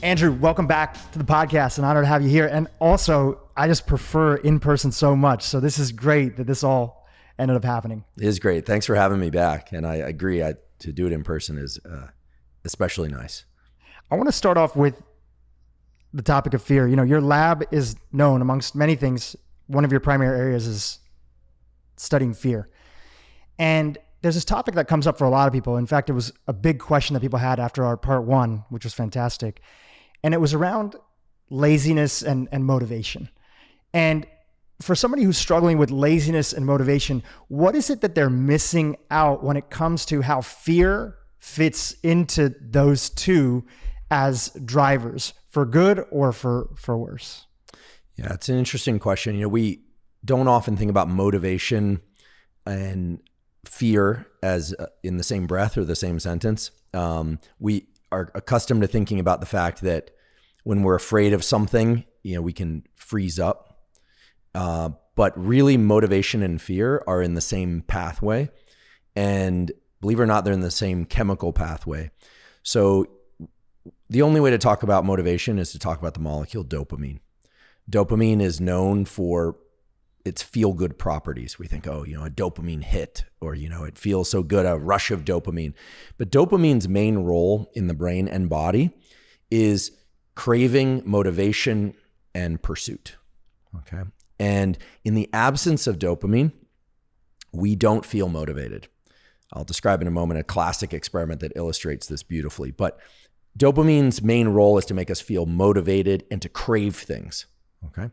Andrew, welcome back to the podcast. An honor to have you here. And also, I just prefer in person so much. So this is great that this all ended up happening. It is great. Thanks for having me back. And I agree, to do it in person is especially nice. I want to start off with the topic of fear. You know, your lab is known, amongst many things, one of your primary areas is studying fear. And there's this topic that comes up for a lot of people. In fact, it was a big question that people had after our part one, which was fantastic. And it was around laziness and motivation. And for somebody who's struggling with laziness and motivation, what is it that they're missing out when it comes to how fear fits into those two as drivers, for good or for worse? Yeah, it's an interesting question. You know, we don't often think about motivation and fear as in the same breath or the same sentence. We are accustomed to thinking about the fact that when we're afraid of something, you know, we can freeze up. But really, motivation and fear are in the same pathway. And believe it or not, they're in the same chemical pathway. So the only way to talk about motivation is to talk about the molecule dopamine. Dopamine is known for its feel-good properties. We think, oh, you know, a dopamine hit, or, you know, it feels so good, a rush of dopamine. But dopamine's main role in the brain and body is craving, motivation, and pursuit. Okay. And in the absence of dopamine, we don't feel motivated. I'll describe in a moment a classic experiment that illustrates this beautifully. But dopamine's main role is to make us feel motivated and to crave things. Okay.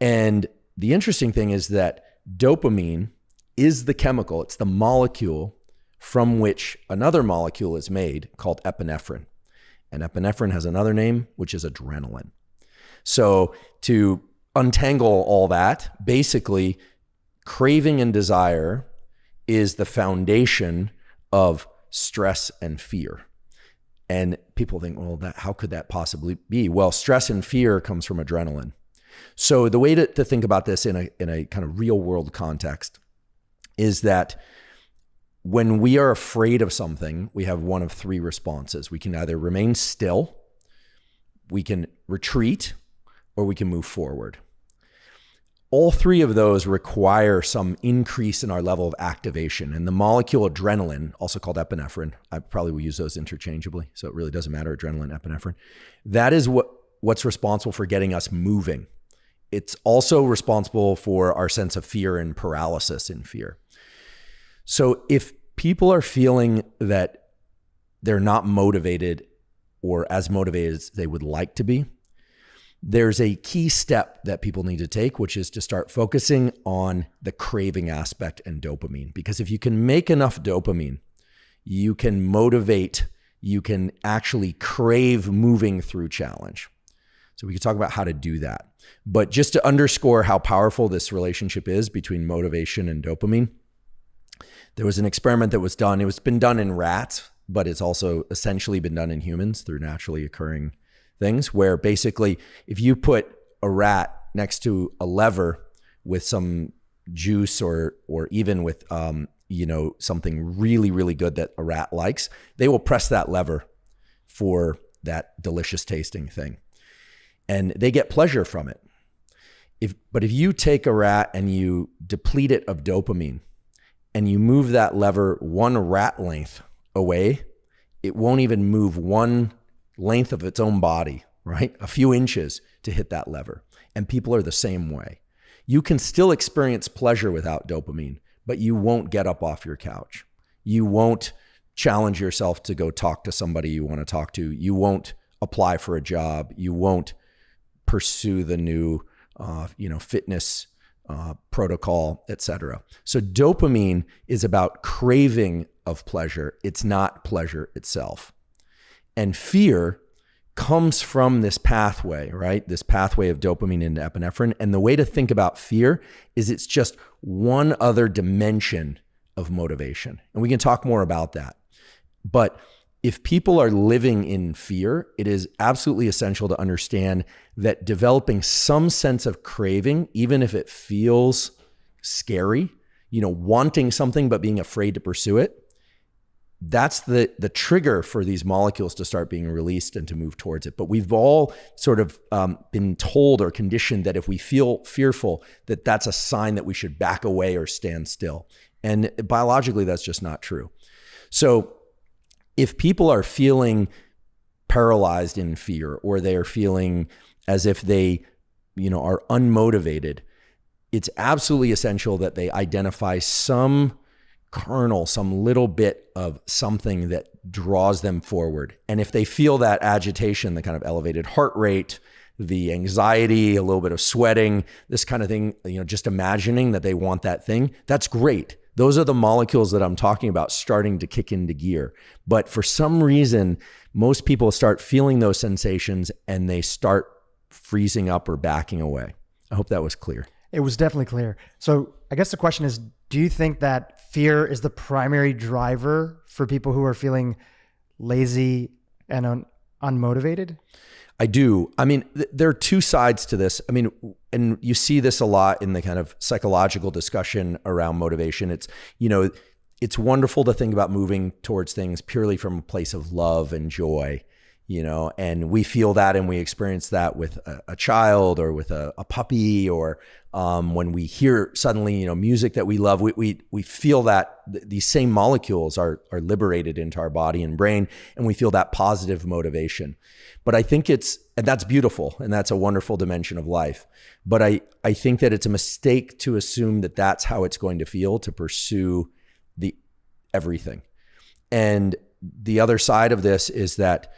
And the interesting thing is that dopamine is the chemical, it's the molecule from which another molecule is made called epinephrine. And epinephrine has another name, which is adrenaline. So to untangle all that, basically, craving and desire is the foundation of stress and fear. And people think, well, how could that possibly be? Well, stress and fear comes from adrenaline. So the way to think about this in a kind of real world context is that when we are afraid of something, we have one of three responses. We can either remain still, we can retreat, or we can move forward. All three of those require some increase in our level of activation. And the molecule adrenaline, also called epinephrine, I probably will use those interchangeably, so it really doesn't matter, adrenaline, epinephrine. That is what's responsible for getting us moving. It's also responsible for our sense of fear and paralysis in fear. So if people are feeling that they're not motivated or as motivated as they would like to be, there's a key step that people need to take, which is to start focusing on the craving aspect and dopamine. Because if you can make enough dopamine, you can motivate, you can actually crave moving through challenge. So we could talk about how to do that. But just to underscore how powerful this relationship is between motivation and dopamine, there was an experiment that was done. It's been done in rats, but it's also essentially been done in humans through naturally occurring things, where basically if you put a rat next to a lever with some juice or even with something really, really good that a rat likes, they will press that lever for that delicious tasting thing. And they get pleasure from it. But if you take a rat and you deplete it of dopamine and you move that lever one rat length away, it won't even move one length of its own body, right? A few inches to hit that lever. And people are the same way. You can still experience pleasure without dopamine, but you won't get up off your couch. You won't challenge yourself to go talk to somebody you want to talk to. You won't apply for a job. You won't pursue the new, fitness protocol, etc. So dopamine is about craving of pleasure. It's not pleasure itself. And fear comes from this pathway, right? This pathway of dopamine into epinephrine. And the way to think about fear is it's just one other dimension of motivation. And we can talk more about that. But if people are living in fear, it is absolutely essential to understand that developing some sense of craving, even if it feels scary, wanting something but being afraid to pursue it, that's the trigger for these molecules to start being released and to move towards it. But we've all sort of been told or conditioned that if we feel fearful, that that's a sign that we should back away or stand still. And biologically, that's just not true. So if people are feeling paralyzed in fear, or they are feeling as if they, are unmotivated, it's absolutely essential that they identify some kernel, some little bit of something that draws them forward. And if they feel that agitation, the kind of elevated heart rate, the anxiety, a little bit of sweating, this kind of thing, just imagining that they want that thing, that's great. Those are the molecules that I'm talking about starting to kick into gear. But for some reason, most people start feeling those sensations and they start freezing up or backing away. I hope that was clear. It was definitely clear. So I guess the question is, do you think that fear is the primary driver for people who are feeling lazy and unmotivated? I do. I mean, there are two sides to this. I mean, and you see this a lot in the kind of psychological discussion around motivation. It's, it's wonderful to think about moving towards things purely from a place of love and joy, and we feel that and we experience that with a child or with a puppy, or when we hear suddenly, music that we love, we feel that these same molecules are liberated into our body and brain, and we feel that positive motivation. But I think and that's beautiful, and that's a wonderful dimension of life. But I think that it's a mistake to assume that that's how it's going to feel to pursue everything. And the other side of this is that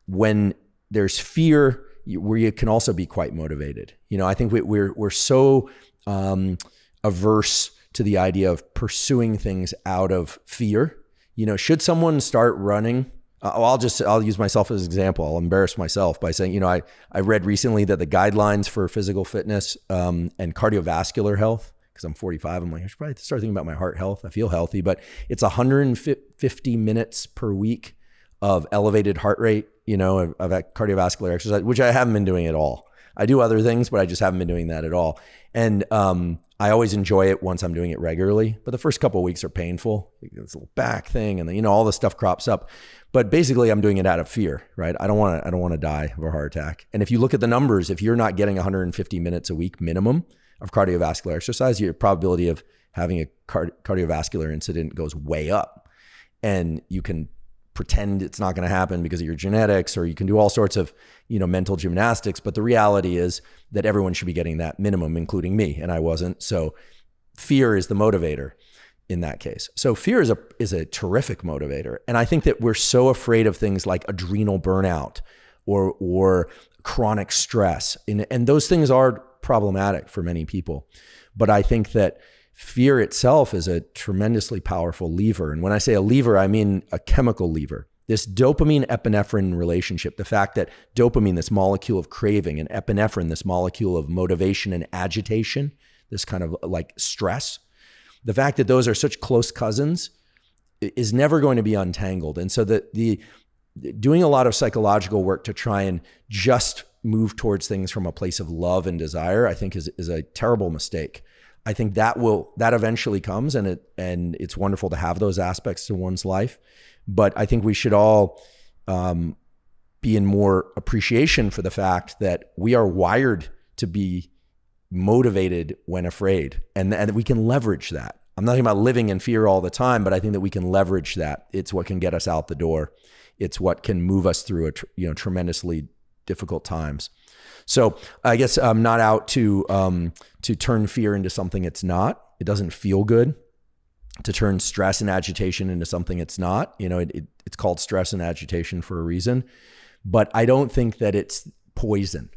when there's fear, where you can also be quite motivated. I think we're so averse to the idea of pursuing things out of fear. Should someone start running? I'll use myself as an example. I'll embarrass myself by saying, I read recently that the guidelines for physical fitness and cardiovascular health, because I'm 45, I'm like, I should probably start thinking about my heart health. I feel healthy, but it's 150 minutes per week of elevated heart rate, of that cardiovascular exercise, which I haven't been doing at all. I do other things, but I just haven't been doing that at all. And I always enjoy it once I'm doing it regularly, but the first couple of weeks are painful. It's a little back thing, and then, all this stuff crops up. But basically, I'm doing it out of fear, right? I don't want to die of a heart attack. And if you look at the numbers, if you're not getting 150 minutes a week minimum of cardiovascular exercise, your probability of having a cardiovascular incident goes way up. And you can pretend it's not going to happen because of your genetics, or you can do all sorts of, mental gymnastics. But the reality is that everyone should be getting that minimum, including me, and I wasn't. So fear is the motivator in that case. So fear is a terrific motivator. And I think that we're so afraid of things like adrenal burnout or chronic stress. And those things are problematic for many people. But I think that fear itself is a tremendously powerful lever. And when I say a lever, I mean a chemical lever. This dopamine epinephrine relationship, the fact that dopamine, this molecule of craving, and epinephrine, this molecule of motivation and agitation, this kind of like stress, the fact that those are such close cousins is never going to be untangled. And so the doing a lot of psychological work to try and just move towards things from a place of love and desire, I think is a terrible mistake. I think that eventually comes, and it's wonderful to have those aspects to one's life. But I think we should all be in more appreciation for the fact that we are wired to be motivated when afraid, and we can leverage that. I'm not talking about living in fear all the time, but I think that we can leverage that. It's what can get us out the door. It's what can move us through tremendously difficult times. So I guess I'm not out to turn fear into something it's not. It doesn't feel good to turn stress and agitation into something it's not. It's called stress and agitation for a reason. But I don't think that it's poison.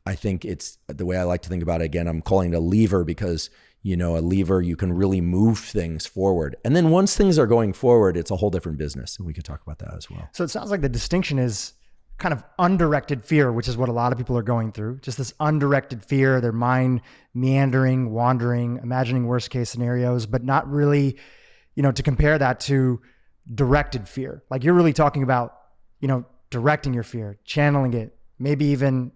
I think it's the way I like to think about it. Again, I'm calling it a lever because, a lever, you can really move things forward. And then once things are going forward, it's a whole different business. And we could talk about that as well. So it sounds like the distinction is kind of undirected fear, which is what a lot of people are going through. Just this undirected fear, their mind meandering, wandering, imagining worst case scenarios, but not really, to compare that to directed fear. Like you're really talking about, directing your fear, channeling it, maybe even,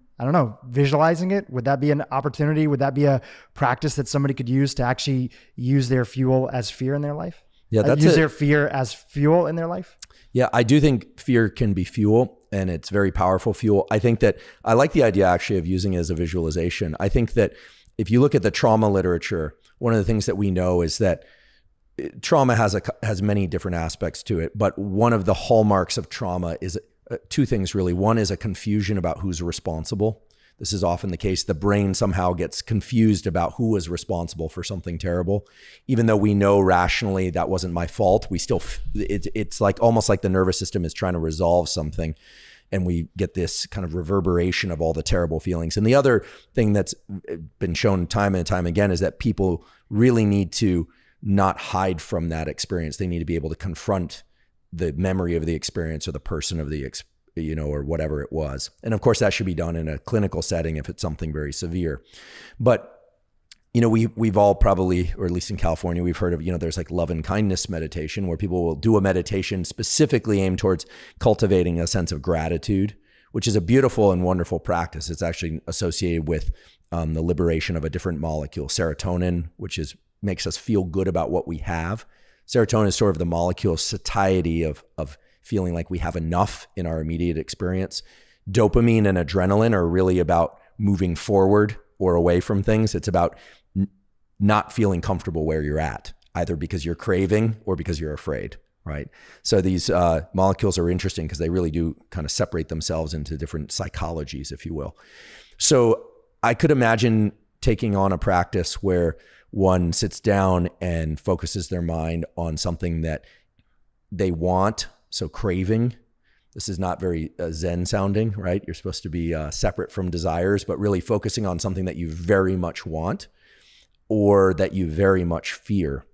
visualizing it. Would that be an opportunity? Would that be a practice that somebody could use to actually use their fuel as fear in their life? Yeah, that's use their fear as fuel in their life? Yeah, I do think fear can be fuel, and it's very powerful fuel. I think that I like the idea actually of using it as a visualization. I think that if you look at the trauma literature, one of the things that we know is that trauma has many different aspects to it, but one of the hallmarks of trauma is two things really. One is a confusion about who's responsible. This is often the case. The brain somehow gets confused about who was responsible for something terrible. Even though we know rationally that wasn't my fault, we still, it's like almost like the nervous system is trying to resolve something. And we get this kind of reverberation of all the terrible feelings. And the other thing that's been shown time and time again is that people really need to not hide from that experience. They need to be able to confront the memory of the experience or the person of the experience, or whatever it was. And of course that should be done in a clinical setting if it's something very severe. But, we've all probably, or at least in California, we've heard of, there's like love and kindness meditation where people will do a meditation specifically aimed towards cultivating a sense of gratitude, which is a beautiful and wonderful practice. It's actually associated with the liberation of a different molecule, serotonin, which makes us feel good about what we have. Serotonin is sort of the molecule satiety of feeling like we have enough in our immediate experience. Dopamine and adrenaline are really about moving forward or away from things. It's about not feeling comfortable where you're at, either because you're craving or because you're afraid, right? So these molecules are interesting because they really do kind of separate themselves into different psychologies, if you will. So I could imagine taking on a practice where one sits down and focuses their mind on something that they want. So craving, this is not very Zen sounding, right? You're supposed to be separate from desires, but really focusing on something that you very much want or that you very much fear,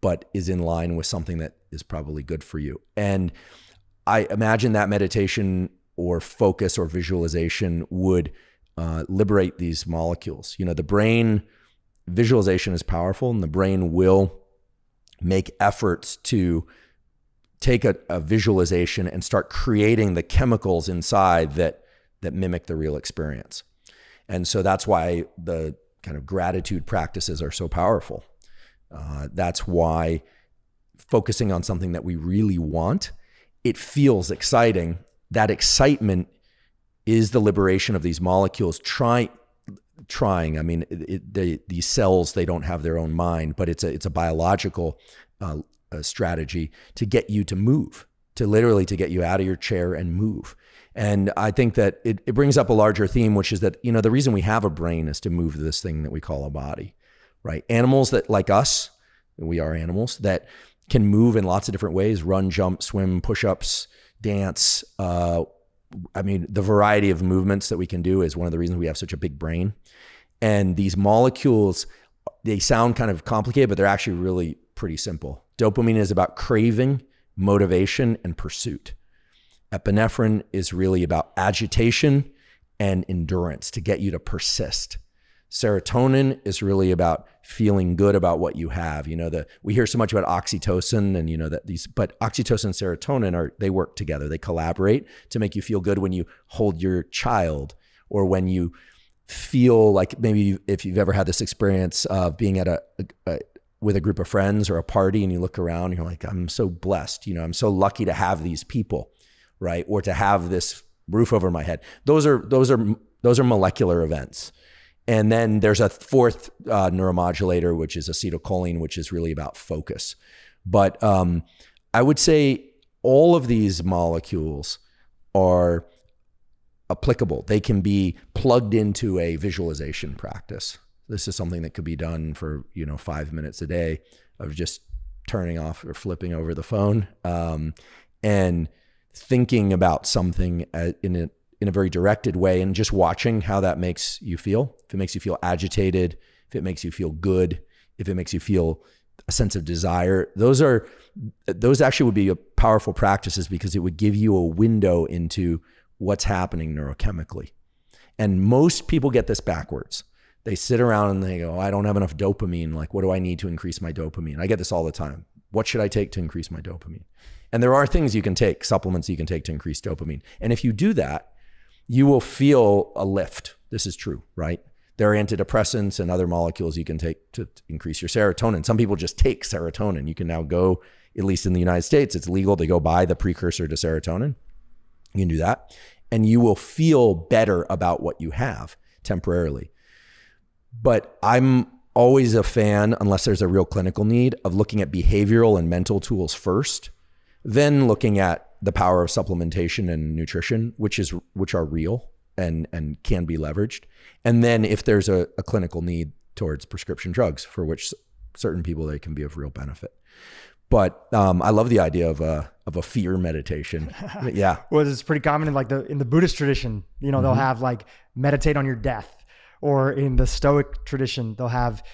but is in line with something that is probably good for you. And I imagine that meditation or focus or visualization would liberate these molecules. The brain, visualization is powerful, and the brain will make efforts to take a visualization and start creating the chemicals inside that mimic the real experience. And so that's why the kind of gratitude practices are so powerful. That's why focusing on something that we really want, it feels exciting. That excitement is the liberation of these molecules trying. I mean, these cells, they don't have their own mind, but it's a biological strategy to get you to move, to get you out of your chair and move. And I think that it brings up a larger theme, which is that, the reason we have a brain is to move this thing that we call a body, right? Animals that, like us, we are animals that can move in lots of different ways, run, jump, swim, push-ups, dance. The variety of movements that we can do is one of the reasons we have such a big brain. And these molecules, they sound kind of complicated, but they're actually really pretty simple. Dopamine is about craving, motivation, and pursuit. Epinephrine is really about agitation and endurance to get you to persist. Serotonin is really about feeling good about what you have. We hear so much about oxytocin and but oxytocin and serotonin they work together. They collaborate to make you feel good when you hold your child, or when you feel like, maybe if you've ever had this experience of being at with a group of friends or a party, and you look around and you're like, I'm so blessed, I'm so lucky to have these people, right? Or to have this roof over my head. Those are molecular events. And then there's a fourth neuromodulator, which is acetylcholine, which is really about focus. But I would say all of these molecules are applicable. They can be plugged into a visualization practice. This is something that could be done for 5 minutes a day of just turning off or flipping over the phone and thinking about something in a very directed way, and just watching how that makes you feel. If it makes you feel agitated, if it makes you feel good, if it makes you feel a sense of desire, those actually would be powerful practices, because it would give you a window into what's happening neurochemically. And most people get this backwards. They sit around and they go, I don't have enough dopamine. Like, what do I need to increase my dopamine? I get this all the time. What should I take to increase my dopamine? And there are things you can take, supplements you can take to increase dopamine. And if you do that, you will feel a lift. This is true, right? There are antidepressants and other molecules you can take to increase your serotonin. Some people just take serotonin. You can now go, at least in the United States, it's legal to go buy the precursor to serotonin. You can do that. And you will feel better about what you have temporarily. But I'm always a fan, unless there's a real clinical need, of looking at behavioral and mental tools first, then looking at the power of supplementation and nutrition, which are real and can be leveraged. And then if there's a clinical need towards prescription drugs, for which certain people, they can be of real benefit. But I love the idea of a fear meditation. Yeah. Well, it's pretty common in the Buddhist tradition. They'll have like meditate on your death, or in the Stoic tradition, they'll have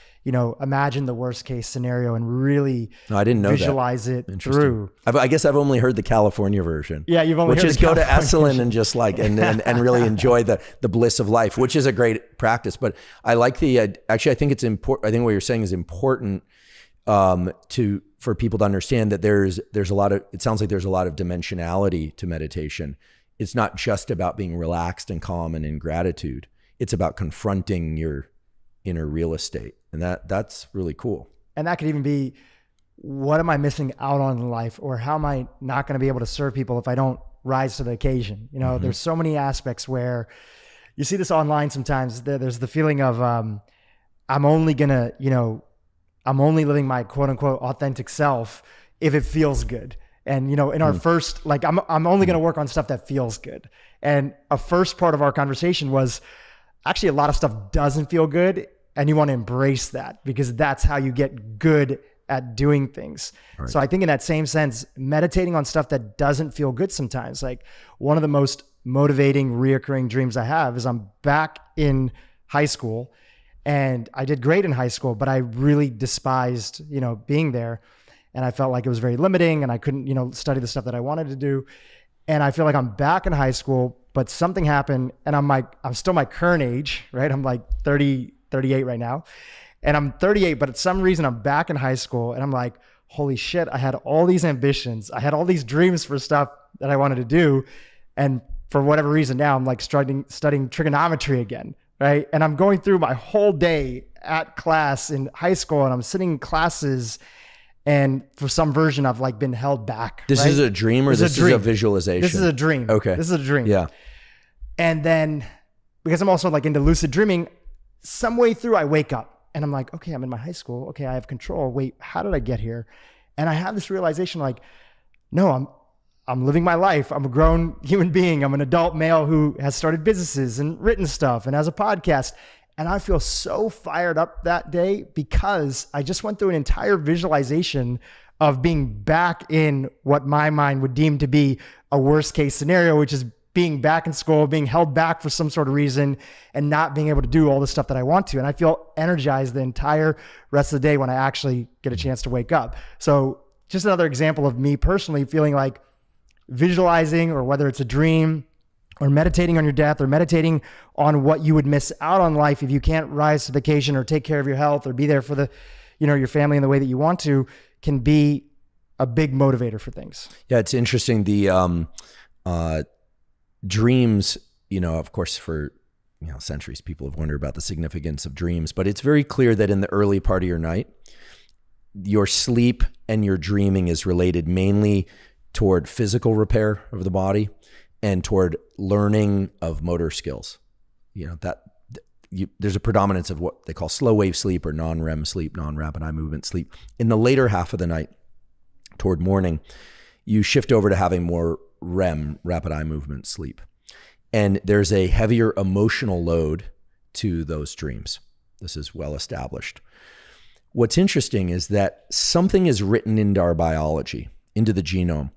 imagine the worst case scenario and really visualize it through. I guess I've only heard the California version. Yeah, you've only heard the California version. Which is go to Esalen and just like and really enjoy the bliss of life, which is a great practice. But I like actually I think it's important. I think what you're saying is important for people to understand that there's a lot of, it sounds like there's a lot of dimensionality to meditation. It's not just about being relaxed and calm and in gratitude. It's about confronting your inner real estate. And that's really cool. And that could even be, what am I missing out on in life? Or how am I not going to be able to serve people if I don't rise to the occasion? There's so many aspects where you see this online sometimes. There's the feeling of, I'm only living my quote unquote authentic self if it feels good. And, in our first, I'm only going to work on stuff that feels good. And a first part of our conversation was, actually, a lot of stuff doesn't feel good, and you want to embrace that because that's how you get good at doing things. Right. So I think in that same sense, meditating on stuff that doesn't feel good sometimes, like one of the most motivating, reoccurring dreams I have is I'm back in high school, and I did great in high school, but I really despised, being there, and I felt like it was very limiting, and I couldn't, study the stuff that I wanted to do. And I feel like I'm back in high school, but something happened, and I'm still my current age, right? I'm like 30, 38 right now, and I'm 38, but at some reason I'm back in high school, and I'm like, holy shit, I had all these ambitions. I had all these dreams for stuff that I wanted to do. And for whatever reason, now I'm like studying trigonometry again, right? And I'm going through my whole day at class in high school, and I'm sitting in classes, and for some version, I've like been held back. This is a dream, or this is a visualization? This is a dream. Okay. This is a dream. Yeah. And then, because I'm also like into lucid dreaming, some way through I wake up and I'm like, okay, I'm in my high school. Okay, I have control. Wait, how did I get here? And I have this realization like, no, I'm living my life. I'm a grown human being. I'm an adult male who has started businesses and written stuff and has a podcast. And I feel so fired up that day because I just went through an entire visualization of being back in what my mind would deem to be a worst case scenario, which is being back in school, being held back for some sort of reason, and not being able to do all the stuff that I want to. And I feel energized the entire rest of the day when I actually get a chance to wake up. So just another example of me personally feeling like visualizing, or whether it's a dream, or meditating on your death, or meditating on what you would miss out on life if you can't rise to the occasion or take care of your health or be there for your family in the way that you want to, can be a big motivator for things. Yeah, it's interesting. The dreams, of course, for centuries, people have wondered about the significance of dreams, but it's very clear that in the early part of your night, your sleep and your dreaming is related mainly toward physical repair of the body and toward learning of motor skills. There's a predominance of what they call slow wave sleep, or non-REM sleep, non-rapid eye movement sleep. In the later half of the night, toward morning, you shift over to having more REM, rapid eye movement sleep. And there's a heavier emotional load to those dreams. This is well established. What's interesting is that something is written into our biology, into the genome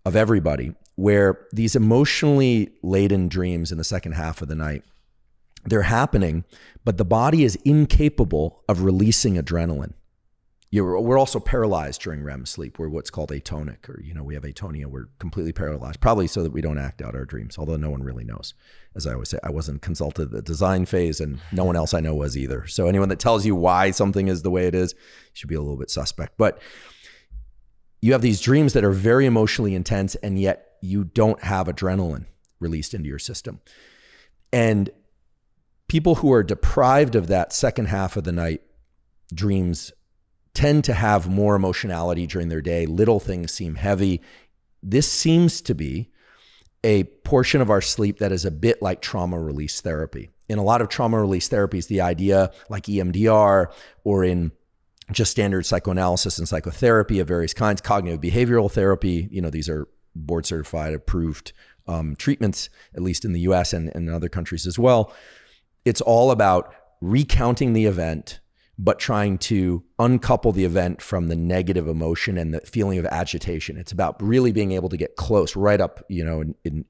of everybody, where these emotionally laden dreams in the second half of the night, they're happening, but the body is incapable of releasing adrenaline. We're also paralyzed during REM sleep. We're what's called atonic, or, we have atonia. We're completely paralyzed, probably so that we don't act out our dreams, although no one really knows. As I always say, I wasn't consulted at the design phase, and no one else I know was either. So anyone that tells you why something is the way it is should be a little bit suspect. But you have these dreams that are very emotionally intense, and yet you don't have adrenaline released into your system. And people who are deprived of that second half of the night dreams tend to have more emotionality during their day. Little things seem heavy. This seems to be a portion of our sleep that is a bit like trauma release therapy. In a lot of trauma release therapies, the idea, like EMDR or in just standard psychoanalysis and psychotherapy of various kinds, cognitive behavioral therapy, these are board certified, approved treatments, at least in the US and in other countries as well. It's all about recounting the event, but trying to uncouple the event from the negative emotion and the feeling of agitation. It's about really being able to get close, right up, in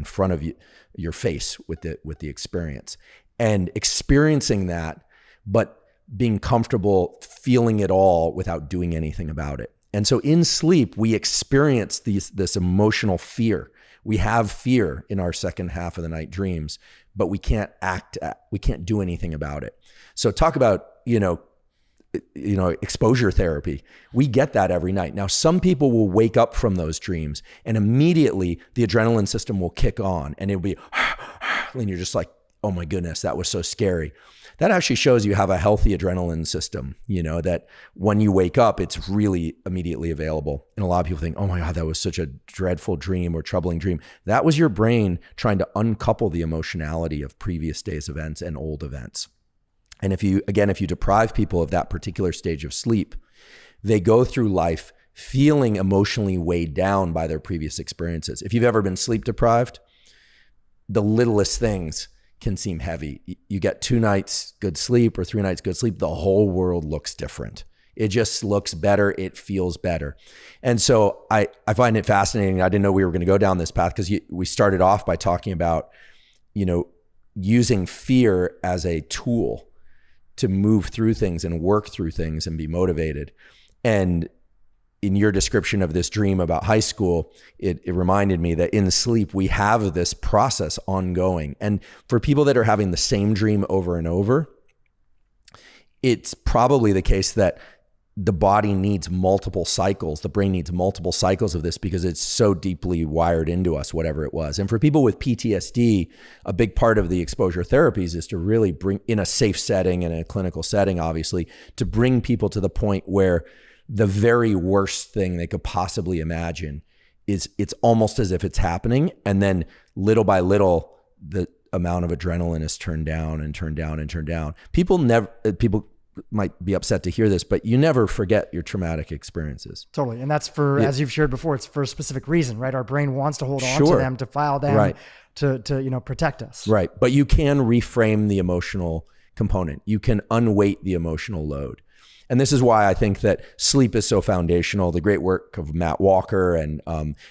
front of you, your face with the experience, and experiencing that, but being comfortable feeling it all without doing anything about it. And so in sleep, we experience this emotional fear. We have fear in our second half of the night dreams, but we can't do anything about it. So talk about, exposure therapy. We get that every night. Now, some people will wake up from those dreams and immediately the adrenaline system will kick on and it'll be, and you're just like, oh my goodness, that was so scary. That actually shows you have a healthy adrenaline system, that when you wake up, it's really immediately available. And a lot of people think, oh my God, that was such a dreadful dream or troubling dream. That was your brain trying to uncouple the emotionality of previous days' events and old events. And if you deprive people of that particular stage of sleep, they go through life feeling emotionally weighed down by their previous experiences. If you've ever been sleep deprived, the littlest things can seem heavy. You get 2 nights good sleep or 3 nights good sleep, the whole world looks different. It just looks better. It feels better. And so I find it fascinating. I didn't know we were going to go down this path because we started off by talking about, using fear as a tool to move through things and work through things and be motivated. And in your description of this dream about high school, it reminded me that in sleep, we have this process ongoing. And for people that are having the same dream over and over, it's probably the case that the body needs multiple cycles. The brain needs multiple cycles of this because it's so deeply wired into us, whatever it was. And for people with PTSD, a big part of the exposure therapies is to really bring, in a safe setting and a clinical setting, obviously, to bring people to the point where the very worst thing they could possibly imagine it's almost as if it's happening. And then little by little, the amount of adrenaline is turned down and turned down and turned down. People might be upset to hear this, but you never forget your traumatic experiences. Totally. And that's as you've shared before, it's for a specific reason, right? Our brain wants to hold on to them, to file them, right, to protect us. Right. But you can reframe the emotional component. You can unweight the emotional load. And this is why I think that sleep is so foundational. The great work of Matt Walker and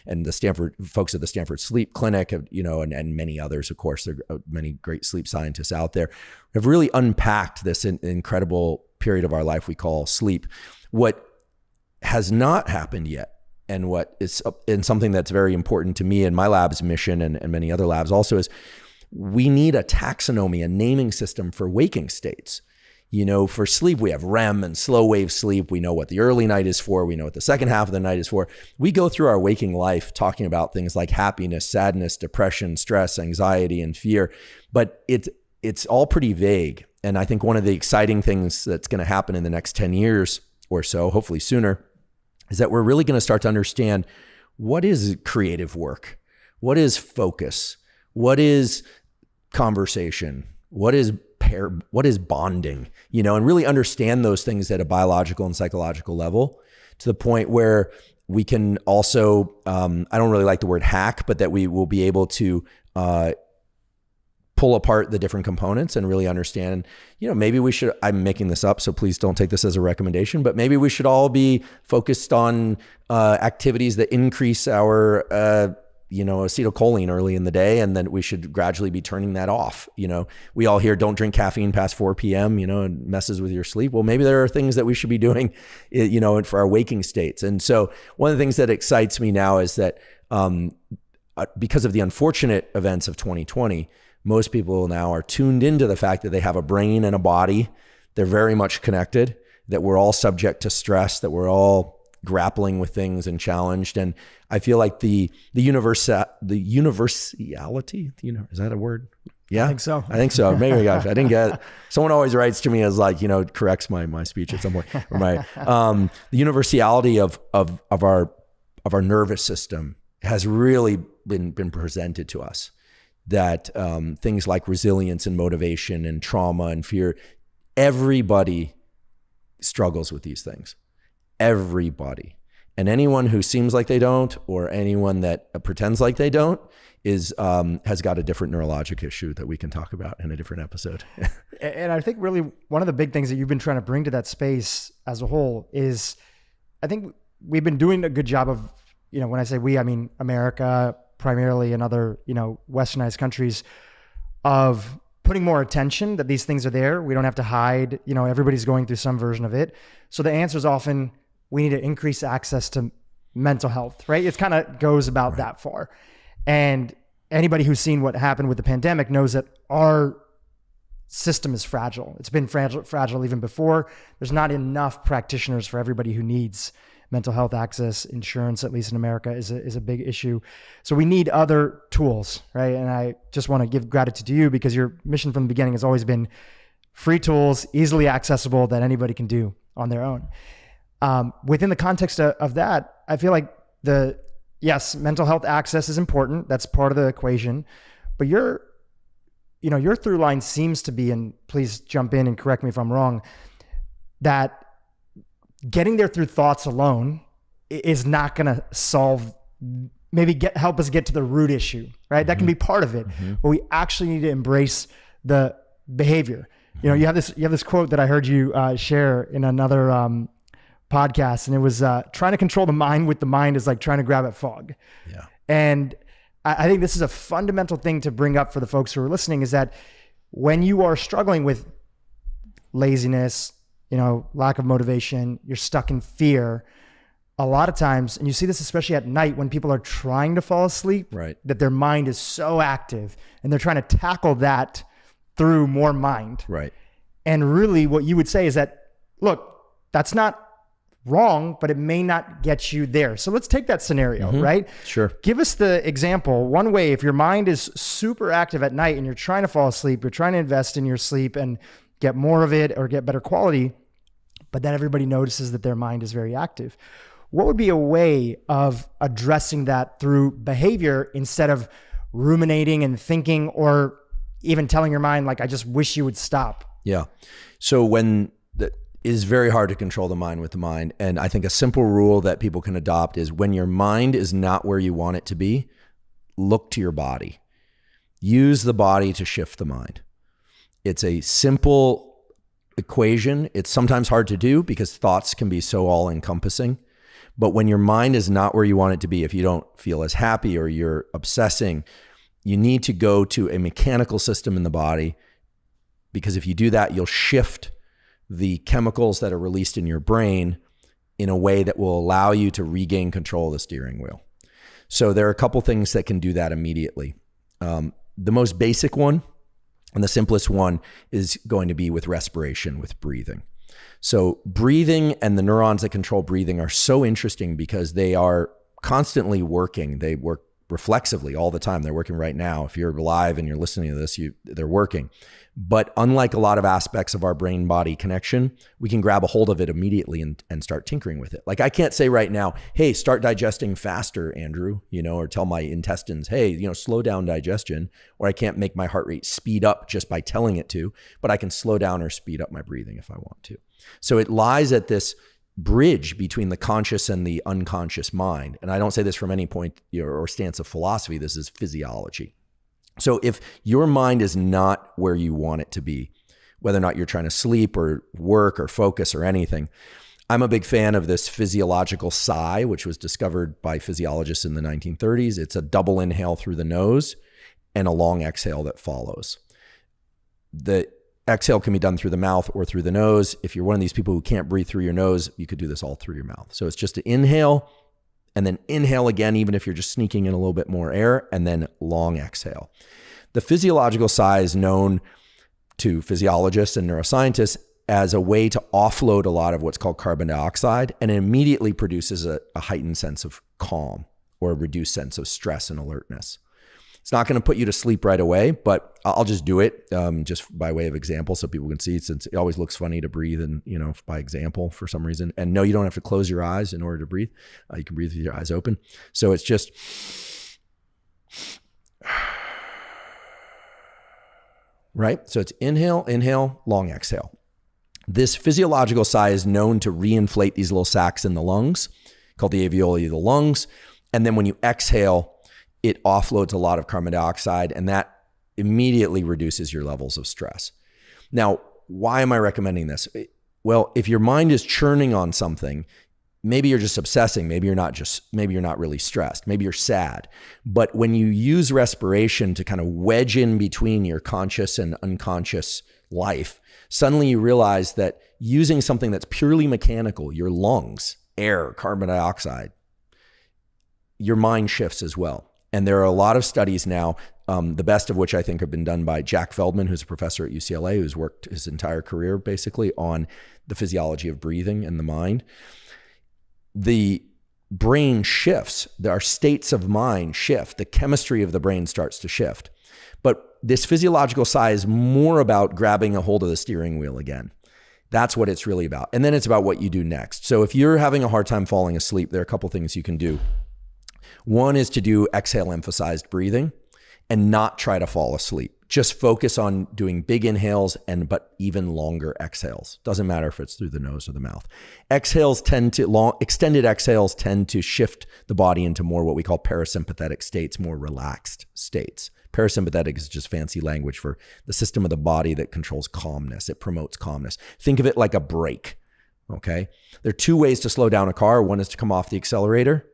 the Stanford folks at the Stanford Sleep Clinic, and many others, of course, there are many great sleep scientists out there, have really unpacked this incredible period of our life we call sleep. What has not happened yet, and what is something that's very important to me and my lab's mission and many other labs also, is we need a taxonomy, a naming system for waking states. For sleep, we have REM and slow wave sleep. We know what the early night is for. We know what the second half of the night is for. We go through our waking life talking about things like happiness, sadness, depression, stress, anxiety, and fear, but it's all pretty vague. And I think one of the exciting things that's going to happen in the next 10 years or so, hopefully sooner, is that we're really going to start to understand what is creative work, what is focus, what is conversation, what is bonding, and really understand those things at a biological and psychological level, to the point where we can also, I don't really like the word hack, but that we will be able to pull apart the different components and really understand, maybe we should, I'm making this up, so please don't take this as a recommendation, but maybe we should all be focused on activities that increase our acetylcholine early in the day, and then we should gradually be turning that off. We all hear don't drink caffeine past 4 p.m., it messes with your sleep. Well, maybe there are things that we should be doing, for our waking states. And so one of the things that excites me now is that because of the unfortunate events of 2020, most people now are tuned into the fact that they have a brain and a body. They're very much connected, that we're all subject to stress, that we're all grappling with things and challenged. And I feel like the universality, is that a word? Yeah, I think so. I think so. Maybe I didn't get it. Someone always writes to me as like, corrects my speech at some point. Or the universality of our nervous system has really been presented to us. That things like resilience and motivation and trauma and fear, everybody struggles with these things. Everybody. And anyone who seems like they don't, or anyone that pretends like they don't, has got a different neurologic issue that we can talk about in a different episode. And I think really one of the big things that you've been trying to bring to that space as a whole is, I think we've been doing a good job of, when I say we, I mean America primarily and other, westernized countries, of putting more attention that these things are there. We don't have to hide, everybody's going through some version of it. So the answer is often, we need to increase access to mental health, right? It kind of goes about that far. And anybody who's seen what happened with the pandemic knows that our system is fragile. It's been fragile even before. There's not enough practitioners for everybody who needs mental health access. Insurance, at least in America, is a big issue. So we need other tools, right? And I just want to give gratitude to you, because your mission from the beginning has always been free tools, easily accessible, that anybody can do on their own. Within the context of that, I feel like yes, mental health access is important. That's part of the equation. But your through line seems to be, and please jump in and correct me if I'm wrong, that getting there through thoughts alone is not going to help us get to the root issue, right? Mm-hmm. That can be part of it, but we actually need to embrace the behavior. Mm-hmm. You have this quote that I heard you share in another podcast, and it was trying to control the mind with the mind is like trying to grab at fog. Yeah. And I think this is a fundamental thing to bring up for the folks who are listening, is that when you are struggling with laziness, lack of motivation, you're stuck in fear, a lot of times, and you see this especially at night when people are trying to fall asleep, right, that their mind is so active and they're trying to tackle that through more mind. Right. And really what you would say is that, look, that's not wrong, but it may not get you there. So let's take that scenario, right? Sure. Give us the example. One way, if your mind is super active at night and you're trying to fall asleep, you're trying to invest in your sleep and get more of it or get better quality, but then everybody notices that their mind is very active. What would be a way of addressing that through behavior instead of ruminating and thinking, or even telling your mind, like, I just wish you would stop? Yeah. So it is very hard to control the mind with the mind. And I think a simple rule that people can adopt is, when your mind is not where you want it to be, look to your body. Use the body to shift the mind. It's a simple equation. It's sometimes hard to do because thoughts can be so all-encompassing. But when your mind is not where you want it to be, if you don't feel as happy or you're obsessing, you need to go to a mechanical system in the body, because if you do that, you'll shift the chemicals that are released in your brain in a way that will allow you to regain control of the steering wheel. So there are a couple things that can do that immediately. The most basic one and the simplest one is going to be with respiration, with breathing. So breathing and the neurons that control breathing are so interesting because they are constantly working. They work reflexively all the time. They're working right now. If you're alive and you're listening to this, they're working. But unlike a lot of aspects of our brain-body connection, we can grab a hold of it immediately and start tinkering with it. Like, I can't say right now, hey, start digesting faster, Andrew, or tell my intestines, hey, slow down digestion, or I can't make my heart rate speed up just by telling it to, but I can slow down or speed up my breathing if I want to. So it lies at this bridge between the conscious and the unconscious mind. And I don't say this from any point or stance of philosophy. This is physiology. So if your mind is not where you want it to be, whether or not you're trying to sleep or work or focus or anything, I'm a big fan of this physiological sigh, which was discovered by physiologists in the 1930s. It's a double inhale through the nose and a long exhale that follows. The exhale can be done through the mouth or through the nose. If you're one of these people who can't breathe through your nose, you could do this all through your mouth. So it's just an inhale and then inhale again, even if you're just sneaking in a little bit more air, and then long exhale. The physiological sigh is known to physiologists and neuroscientists as a way to offload a lot of what's called carbon dioxide, and it immediately produces a heightened sense of calm or a reduced sense of stress and alertness. It's not going to put you to sleep right away, but I'll just do it just by way of example so people can see, since it always looks funny to breathe and, by example for some reason. And no, you don't have to close your eyes in order to breathe. You can breathe with your eyes open. So it's just, right? So it's inhale, inhale, long exhale. This physiological sigh is known to reinflate these little sacs in the lungs, called the alveoli of the lungs. And then when you exhale, it offloads a lot of carbon dioxide, and that immediately reduces your levels of stress. Now, why am I recommending this? Well, if your mind is churning on something, maybe you're just obsessing, maybe you're not really stressed, maybe you're sad. But when you use respiration to kind of wedge in between your conscious and unconscious life, suddenly you realize that using something that's purely mechanical, your lungs, air, carbon dioxide, your mind shifts as well. And there are a lot of studies now, the best of which I think have been done by Jack Feldman, who's a professor at UCLA, who's worked his entire career basically on the physiology of breathing and the mind. The brain shifts, our states of mind shift, the chemistry of the brain starts to shift. But this physiological sigh is more about grabbing a hold of the steering wheel again. That's what it's really about. And then it's about what you do next. So if you're having a hard time falling asleep, there are a couple things you can do. One is to do exhale emphasized breathing and not try to fall asleep. Just focus on doing big inhales but even longer exhales. Doesn't matter if it's through the nose or the mouth. Extended exhales tend to shift the body into more what we call parasympathetic states, more relaxed states. Parasympathetic is just fancy language for the system of the body that controls calmness. It promotes calmness. Think of it like a brake, okay? There are two ways to slow down a car. One is to come off the accelerator.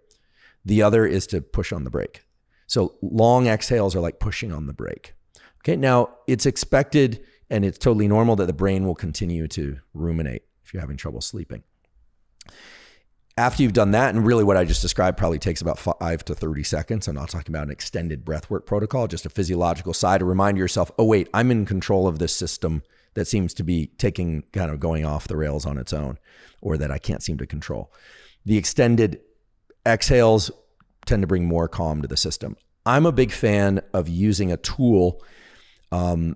The other is to push on the brake. So long exhales are like pushing on the brake. Okay, now it's expected and it's totally normal that the brain will continue to ruminate if you're having trouble sleeping. After you've done that, and really what I just described probably takes about 5 to 30 seconds. I'm not talking about an extended breathwork protocol, just a physiological sigh to remind yourself, oh wait, I'm in control of this system that seems to be going off the rails on its own, or that I can't seem to control. The extended exhales tend to bring more calm to the system. I'm a big fan of using a tool to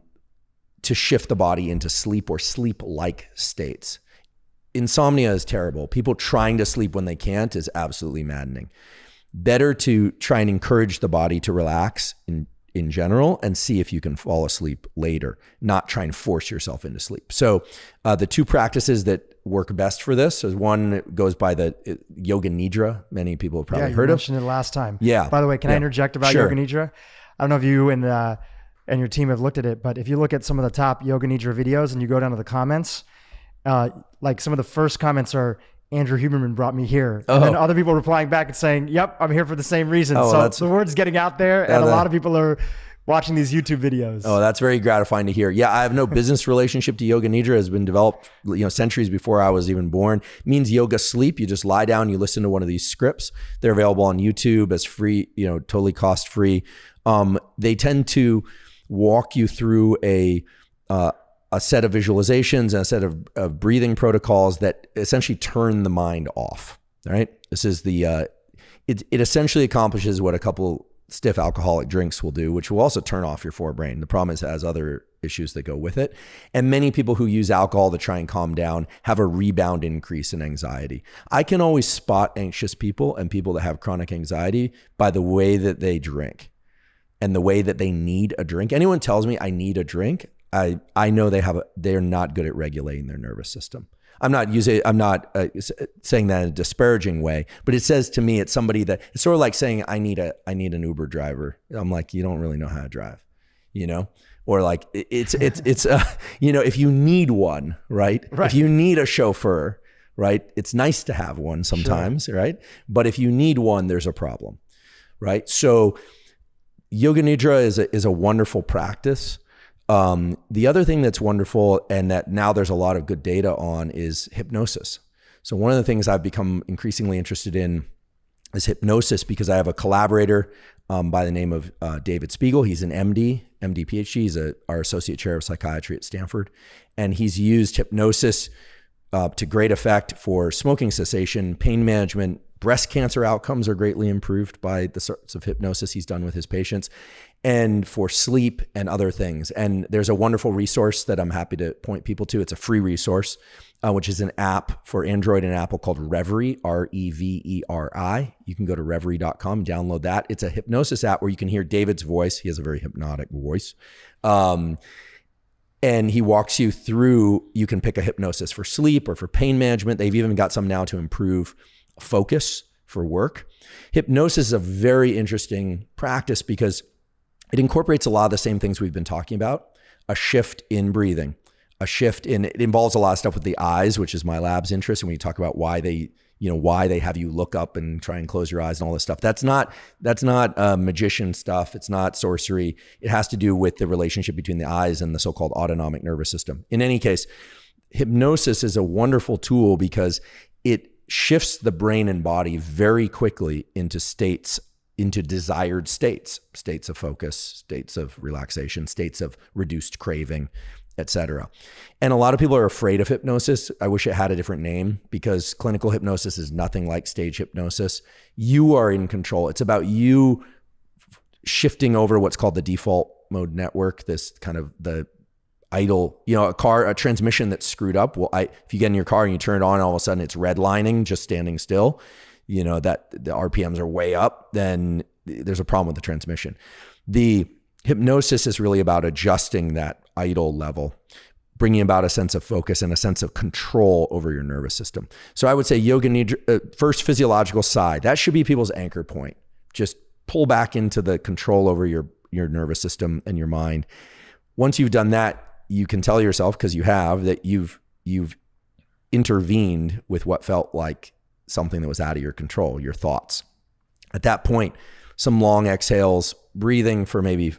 shift the body into sleep or sleep-like states. Insomnia is terrible. People trying to sleep when they can't is absolutely maddening. Better to try and encourage the body to relax in general and see if you can fall asleep later, not try and force yourself into sleep. So the two practices that work best for this is one goes by the Yoga Nidra. Many people have probably heard of. You mentioned it last time. Yeah. By the way, can I interject about Sure. Yoga Nidra? I don't know if you and your team have looked at it, but if you look at some of the top Yoga Nidra videos and you go down to the comments, like some of the first comments are, Andrew Huberman brought me here. And then other people replying back and saying, yep, I'm here for the same reason. So the word's getting out there and a lot of people are watching these YouTube videos. Oh, that's very gratifying to hear. Yeah, I have no business relationship to Yoga Nidra. It has been developed, centuries before I was even born. It means yoga sleep. You just lie down, you listen to one of these scripts. They're available on YouTube as free, totally cost-free. They tend to walk you through a set of visualizations and a set of breathing protocols that essentially turn the mind off. All right. This is it essentially accomplishes what a couple stiff alcoholic drinks will do, which will also turn off your forebrain. The problem is it has other issues that go with it. And many people who use alcohol to try and calm down have a rebound increase in anxiety. I can always spot anxious people and people that have chronic anxiety by the way that they drink and the way that they need a drink. Anyone tells me I need a drink, I know they're not good at regulating their nervous system. I'm not saying that in a disparaging way, but it says to me, it's somebody that it's sort of like saying, I need an Uber driver. I'm like, you don't really know how to drive, or like it's if you need one, right? If you need a chauffeur, right? It's nice to have one sometimes, sure. Right? But if you need one, there's a problem, right? So Yoga Nidra is a wonderful practice. The other thing that's wonderful and that now there's a lot of good data on is hypnosis. So one of the things I've become increasingly interested in is hypnosis because I have a collaborator by the name of David Spiegel. He's an MD PhD. He's our associate chair of psychiatry at Stanford. And he's used hypnosis to great effect for smoking cessation, pain management. Breast cancer outcomes are greatly improved by the sorts of hypnosis he's done with his patients. and for sleep and other things. And there's a wonderful resource that I'm happy to point people to. It's a free resource, which is an app for Android and Apple called Reverie, Reveri. You can go to reverie.com, download that. It's a hypnosis app where you can hear David's voice. He has a very hypnotic voice. And he walks you through, you can pick a hypnosis for sleep or for pain management. They've even got some now to improve focus for work. Hypnosis is a very interesting practice because it incorporates a lot of the same things we've been talking about, a shift in breathing, it involves a lot of stuff with the eyes, which is my lab's interest. And when you talk about why they have you look up and try and close your eyes and all this stuff, that's not magician stuff. It's not sorcery. It has to do with the relationship between the eyes and the so-called autonomic nervous system. In any case, hypnosis is a wonderful tool because it shifts the brain and body very quickly into desired states of focus, states of relaxation, states of reduced craving, etc. And a lot of people are afraid of hypnosis. I wish it had a different name because clinical hypnosis is nothing like stage hypnosis. You are in control. It's about you shifting over what's called the default mode network, this kind of the idle, a transmission that's screwed up. Well, if you get in your car and you turn it on, all of a sudden it's redlining, just standing still, that the RPMs are way up, then there's a problem with the transmission. The hypnosis is really about adjusting that idle level, bringing about a sense of focus and a sense of control over your nervous system. So I would say yoga nidra, first physiological side, that should be people's anchor point. Just pull back into the control over your nervous system and your mind. Once you've done that, you can tell yourself, because you have, that you've intervened with what felt like something that was out of your control, your thoughts. At that point, some long exhales, breathing for maybe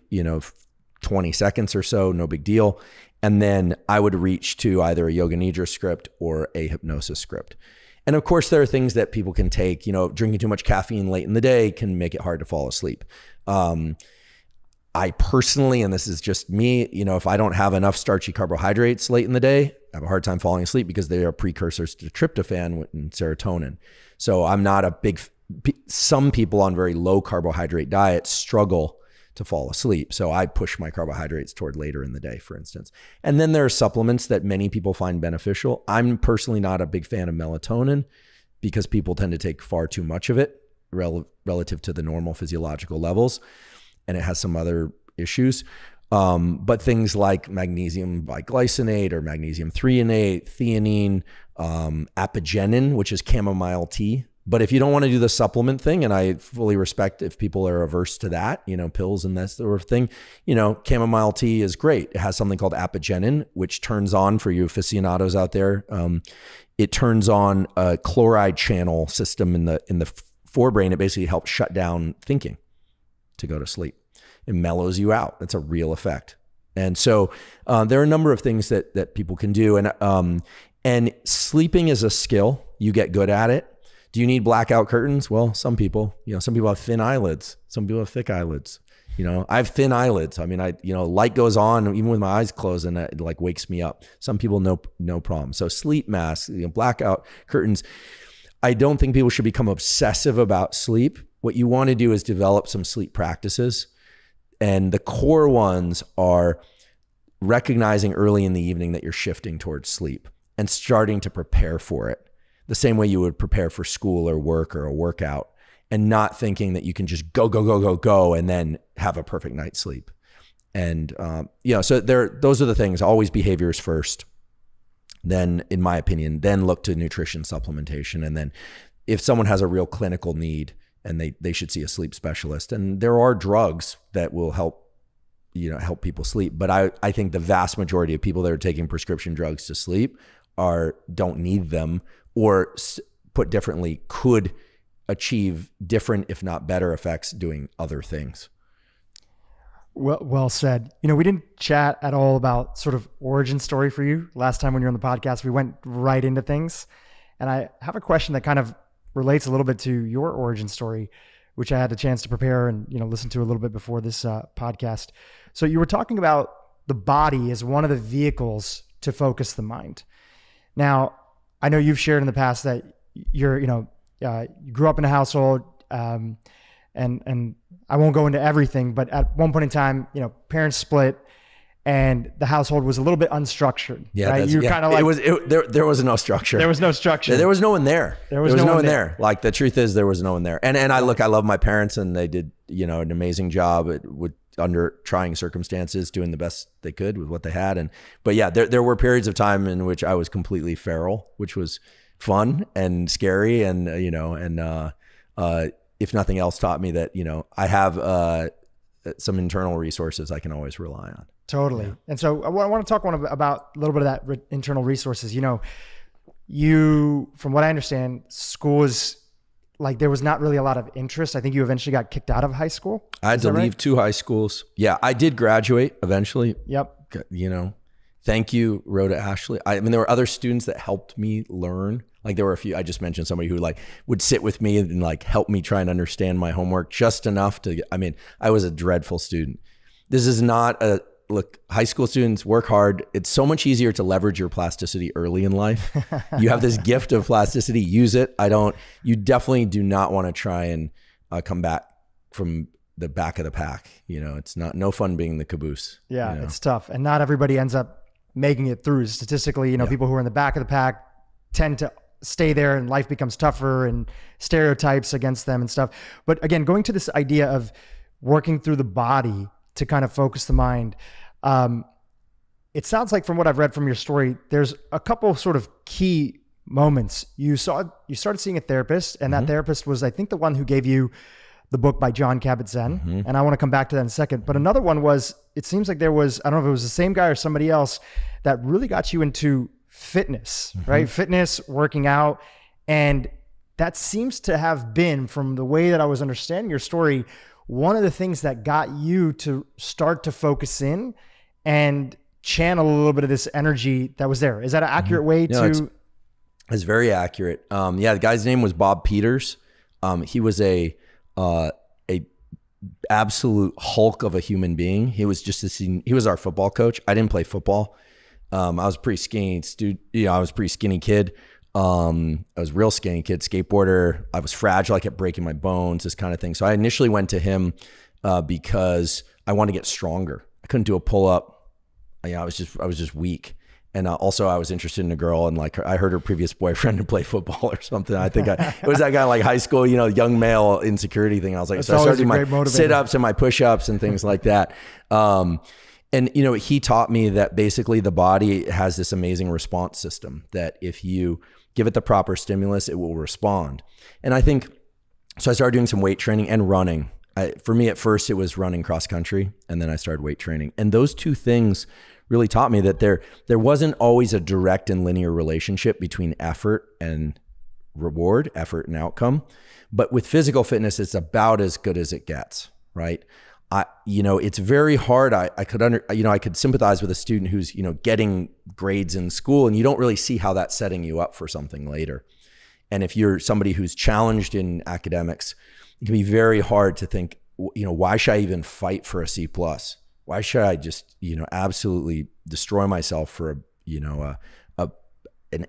20 seconds or so, no big deal. And then I would reach to either a yoga nidra script or a hypnosis script. And of course, there are things that people can take. Drinking too much caffeine late in the day can make it hard to fall asleep. I personally, and this is just me, if I don't have enough starchy carbohydrates late in the day, I have a hard time falling asleep because they are precursors to tryptophan and serotonin. So I'm not a big, some people on very low carbohydrate diets struggle to fall asleep. So I push my carbohydrates toward later in the day, for instance. And then there are supplements that many people find beneficial. I'm personally not a big fan of melatonin because people tend to take far too much of it relative to the normal physiological levels. And it has some other issues. But things like magnesium biglycinate or magnesium threonate, theanine, apigenin, which is chamomile tea. But if you don't want to do the supplement thing, and I fully respect if people are averse to that, pills and that sort of thing, chamomile tea is great. It has something called apigenin, which turns on, for you aficionados out there, it turns on a chloride channel system in the forebrain. It basically helps shut down thinking to go to sleep. It mellows you out. That's a real effect. And so there are a number of things that people can do. And sleeping is a skill. You get good at it. Do you need blackout curtains? Well, some people have thin eyelids. Some people have thick eyelids. I have thin eyelids. I mean, light goes on even with my eyes closed and it like wakes me up. Some people, no problem. So sleep masks, blackout curtains. I don't think people should become obsessive about sleep. What you want to do is develop some sleep practices. And the core ones are recognizing early in the evening that you're shifting towards sleep and starting to prepare for it the same way you would prepare for school or work or a workout, and not thinking that you can just go and then have a perfect night's sleep. And, so those are the things. Always behaviors first. Then, in my opinion, then look to nutrition supplementation. And then if someone has a real clinical need, and they should see a sleep specialist. And there are drugs that will help people sleep. But I think the vast majority of people that are taking prescription drugs to sleep don't need them, or put differently, could achieve different, if not better effects doing other things. Well said. We didn't chat at all about sort of origin story for you last time when you were on the podcast. We went right into things. And I have a question that kind of relates a little bit to your origin story, which I had a chance to prepare and listen to a little bit before this podcast. So you were talking about the body as one of the vehicles to focus the mind. Now, I know you've shared in the past that you grew up in a household and I won't go into everything, but at one point in time, you know, parents split and the household was a little bit unstructured. Yeah. Right? You kind of like, there was no structure. There was no structure. There was no one there. There was no one there. Like the truth is there was no one there. And I love my parents, and they did, you know, an amazing job under trying circumstances, doing the best they could with what they had. But yeah, there were periods of time in which I was completely feral, which was fun and scary. And, you know, and if nothing else taught me that, you know, I have some internal resources I can always rely on. Totally. Yeah. And so I want to talk about a little bit of that internal resources. You know, from what I understand, school is like, there was not really a lot of interest. I think you eventually got kicked out of high school. I had to leave 2 high schools. Yeah, I did graduate eventually. Yep. You know, thank you, Rhoda Ashley. I mean, there were other students that helped me learn. Like there were a few, I just mentioned somebody who like would sit with me and like help me try and understand my homework just enough I was a dreadful student. This is not look, high school students work hard. It's so much easier to leverage your plasticity early in life. You have this gift of plasticity, use it. You definitely do not want to try and come back from the back of the pack. You know, it's no fun being the caboose. Yeah, you know? It's tough. And not everybody ends up making it through. Statistically, you know, people who are in the back of the pack tend to stay there and life becomes tougher and stereotypes against them and stuff. But again, going to this idea of working through the body to kind of focus the mind, it sounds like from what I've read from your story, there's a couple sort of key moments. You started seeing a therapist, and that therapist was, I think, the one who gave you the book by Jon Kabat-Zinn. And I want to come back to that in a second. But another one was, it seems like there was, I don't know if it was the same guy or somebody else that really got you into fitness, right? Fitness, working out. And that seems to have been, from the way that I was understanding your story, one of the things that got you to start to focus in and channel a little bit of this energy that was there. Is that an accurate way to? It's very accurate. Yeah, the guy's name was Bob Peters. He was a absolute hulk of a human being. He was he was our football coach. I didn't play football. I was a pretty skinny I was a pretty skinny kid. I was a real skinny kid, skateboarder. I was fragile. I kept breaking my bones, this kind of thing. So I initially went to him because I wanted to get stronger. I couldn't do a pull-up. I was just weak. And also I was interested in a girl, and like I heard her previous boyfriend to play football or something. I think it was that kind of like high school, you know, young male insecurity thing. I was like, so I started doing my sit-ups and my push-ups and things like that. And, you know, he taught me that basically the body has this amazing response system that if you give it the proper stimulus, it will respond. And I think, so I started doing some weight training and running. For me, at first, it was running cross country, and then I started weight training. And those two things really taught me that there wasn't always a direct and linear relationship between effort and reward, effort and outcome. But with physical fitness, it's about as good as it gets, right? It's very hard. I could sympathize with a student who's, you know, getting grades in school, and you don't really see how that's setting you up for something later. And if you're somebody who's challenged in academics, it can be very hard to think, you know, why should I even fight for a C+? Why should I just, you know, absolutely destroy myself for an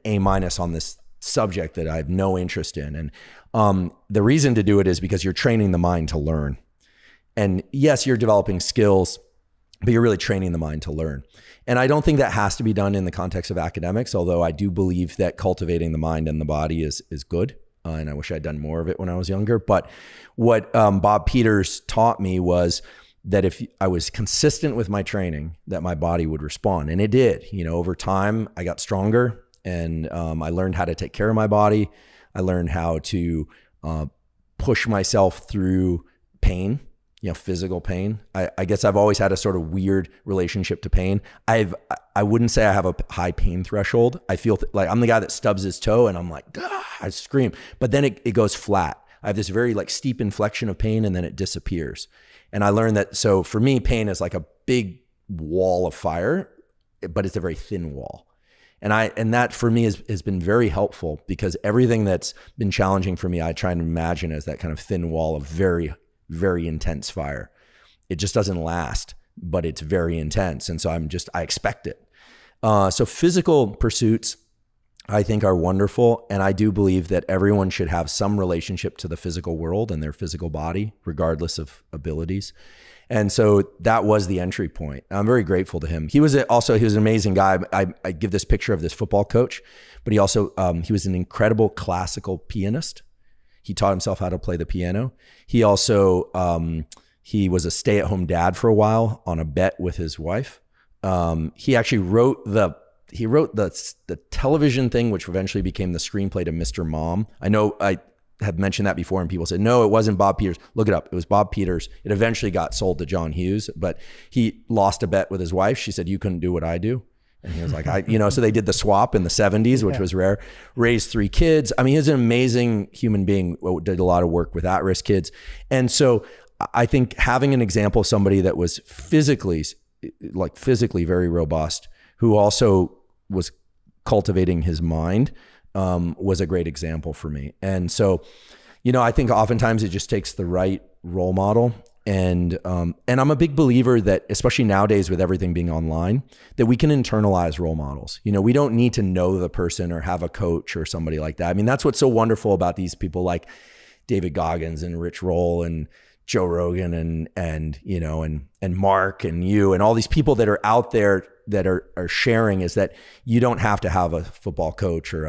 A- on this subject that I have no interest in? And the reason to do it is because you're training the mind to learn. And yes, you're developing skills, but you're really training the mind to learn. And I don't think that has to be done in the context of academics, although I do believe that cultivating the mind and the body is good. And I wish I'd done more of it when I was younger. But what Bob Peters taught me was that if I was consistent with my training, that my body would respond. And it did. You know, over time, I got stronger, and I learned how to take care of my body. I learned how to push myself through pain. You know, physical pain. I guess I've always had a sort of weird relationship to pain. I wouldn't say I have a high pain threshold. I feel like I'm the guy that stubs his toe and I'm like, I scream, but then it goes flat. I have this very like steep inflection of pain, and then it disappears. And I learned that, so for me, pain is like a big wall of fire, but it's a very thin wall. And that for me has been very helpful, because everything that's been challenging for me, I try and imagine as that kind of thin wall of very, very intense fire. It just doesn't last, but it's very intense. And so I expect it. So physical pursuits, I think are wonderful. And I do believe that everyone should have some relationship to the physical world and their physical body, regardless of abilities. And so that was the entry point. I'm very grateful to him. He was an amazing guy. I give this picture of this football coach, but he also, he was an incredible classical pianist. He taught himself how to play the piano. He also, he was a stay-at-home dad for a while on a bet with his wife. He actually wrote the television thing, which eventually became the screenplay to Mr. Mom. I know I have mentioned that before, and people said, no, it wasn't Bob Peters. Look it up. It was Bob Peters. It eventually got sold to John Hughes, but he lost a bet with his wife. She said, you couldn't do what I do. And he was like, so they did the swap in the 70s, which was rare. Raised 3 kids. I mean, he's an amazing human being, did a lot of work with at-risk kids. And so I think having an example of somebody that was physically very robust, who also was cultivating his mind, was a great example for me. And so, I think oftentimes it just takes the right role model. And I'm a big believer that, especially nowadays with everything being online, that we can internalize role models. We don't need to know the person or have a coach or somebody like that. I mean, that's what's so wonderful about these people like David Goggins and Rich Roll and Joe Rogan and Mark and you and all these people that are out there that are sharing, is that you don't have to have a football coach or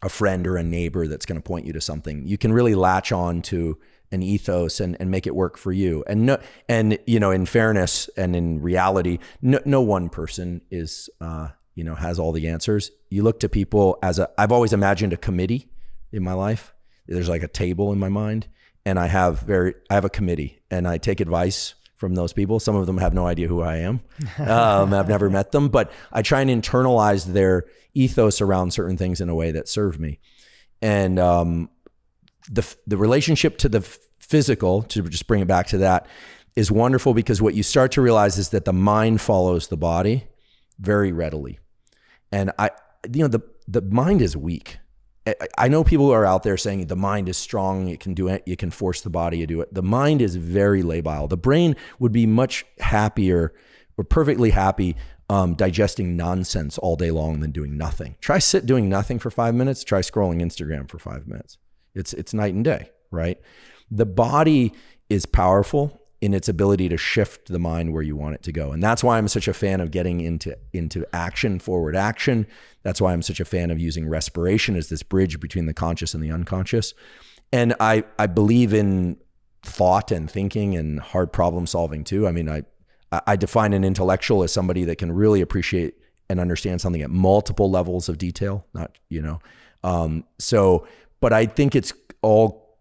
a friend or a neighbor that's going to point you to something. You can really latch on to an ethos and make it work for you. And in fairness and in reality, no one person is has all the answers. You look to people I've always imagined a committee in my life. There's like a table in my mind, and I have a committee, and I take advice from those people. Some of them have no idea who I am. I've never met them, but I try and internalize their ethos around certain things in a way that serve me. And the relationship to the physical, to just bring it back to that, is wonderful, because what you start to realize is that the mind follows the body very readily. And the mind is weak. I know people who are out there saying the mind is strong, it can do it, you can force the body to do it. The mind is very labile. The brain would be much happier or perfectly happy digesting nonsense all day long than doing nothing. Try doing nothing for 5 minutes, try scrolling Instagram for 5 minutes. It's night and day, right? The body is powerful in its ability to shift the mind where you want it to go. And that's why I'm such a fan of getting into action, forward action. That's why I'm such a fan of using respiration as this bridge between the conscious and the unconscious. And I believe in thought and thinking and hard problem solving too. I mean, I define an intellectual as somebody that can really appreciate and understand something at multiple levels of detail, not, but I think it's all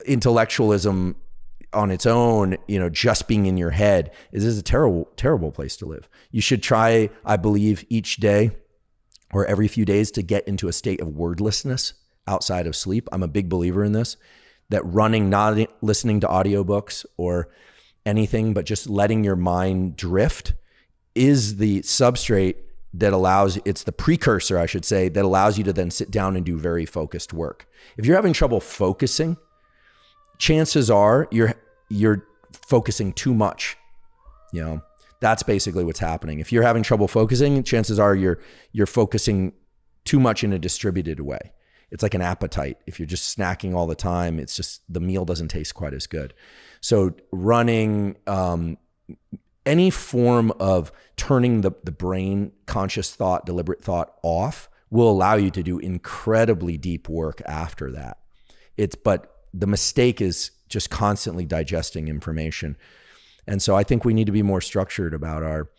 intellectualism on its own, just being in your head is a terrible, terrible place to live. You should try, I believe, each day or every few days to get into a state of wordlessness outside of sleep. I'm a big believer in this, that running, not listening to audiobooks or anything, but just letting your mind drift is the substrate that it's the precursor, I should say, that allows you to then sit down and do very focused work. If you're having trouble focusing, chances are you're focusing too much. That's basically what's happening. If you're having trouble focusing, chances are you're focusing too much in a distributed way. It's like an appetite. If you're just snacking all the time, it's just the meal doesn't taste quite as good. So running, any form of turning the brain, conscious thought, deliberate thought off will allow you to do incredibly deep work after that. But the mistake is just constantly digesting information. And so I think we need to be more structured about our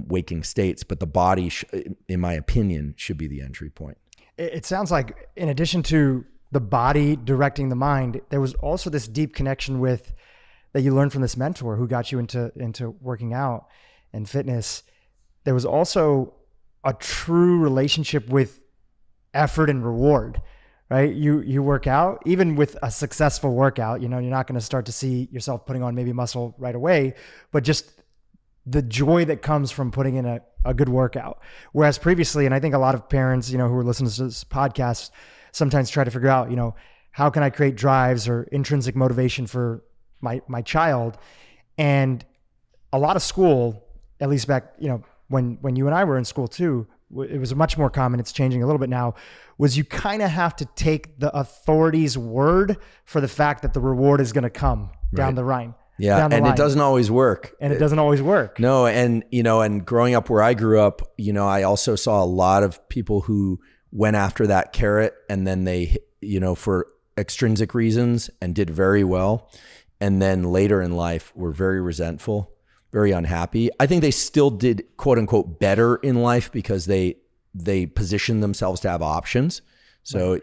waking states, but the body, in my opinion, should be the entry point. It sounds like in addition to the body directing the mind, there was also this deep connection that you learned from this mentor who got you into working out and fitness. There was also a true relationship with effort and reward, right? You work out, even with a successful workout, you're not going to start to see yourself putting on maybe muscle right away, but just the joy that comes from putting in a good workout. Whereas previously, and I think a lot of parents, who are listening to this podcast sometimes try to figure out, how can I create drives or intrinsic motivation for my child? And a lot of school, at least back, when you and I were in school too, it was much more common, it's changing a little bit now, was you kind of have to take the authority's word for the fact that the reward is going to come down the line. Yeah. And it doesn't always work. And it doesn't always work. No. And, and growing up where I grew up, I also saw a lot of people who went after that carrot and then they, for extrinsic reasons and did very well. And then later in life were very resentful, very unhappy. I think they still did quote unquote better in life because they positioned themselves to have options. So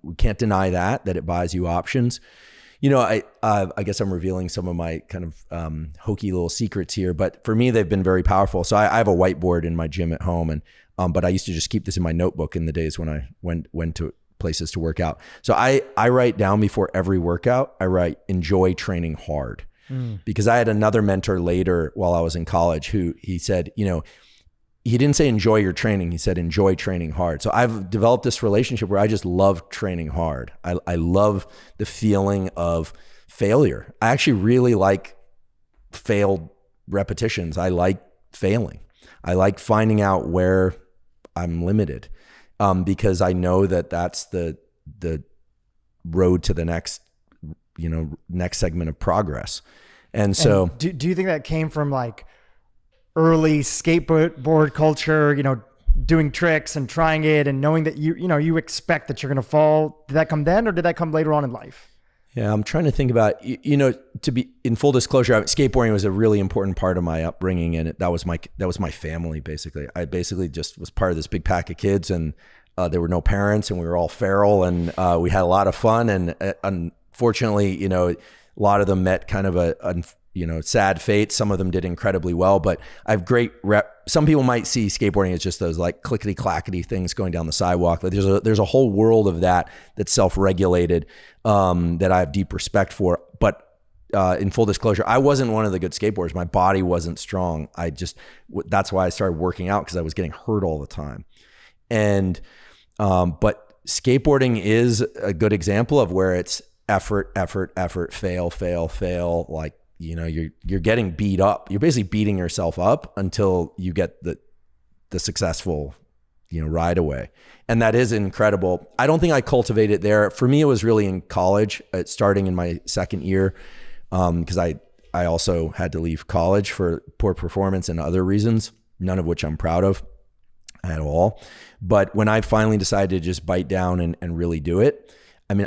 we can't deny that it buys you options. I guess I'm revealing some of my kind of hokey little secrets here, but for me, they've been very powerful. So I have a whiteboard in my gym at home, and but I used to just keep this in my notebook in the days when I went to places to work out. So I write down before every workout, I write, enjoy training hard. Because I had another mentor later while I was in college who he said, he didn't say enjoy your training. He said, enjoy training hard. So I've developed this relationship where I just love training hard. I love the feeling of failure. I actually really like failed repetitions. I like failing. I like finding out where I'm limited because I know that that's the road to the next segment of progress. And so do you think that came from like early skateboard culture, doing tricks and trying it and knowing that you expect that you're going to fall? Did that come then or did that come later on in life? Yeah, I'm trying to think about, to be in full disclosure, skateboarding was a really important part of my upbringing, and that was my family basically. I basically just was part of this big pack of kids, and there were no parents, and we were all feral, and we had a lot of fun. And unfortunately, a lot of them met kind of a sad fate. Some of them did incredibly well, but I have great some people might see skateboarding as just those like clickety clackety things going down the sidewalk. Like there's a whole world of that's self-regulated, that I have deep respect for. But in full disclosure, I wasn't one of the good skateboarders. My body wasn't strong. That's why I started working out, because I was getting hurt all the time. And, but skateboarding is a good example of where it's effort, fail. Like, you're getting beat up. You're basically beating yourself up until you get the successful, ride away. And that is incredible. I don't think I cultivated it there. For me, it was really in college, starting in my second year, because I also had to leave college for poor performance and other reasons, none of which I'm proud of at all. But when I finally decided to just bite down and really do it,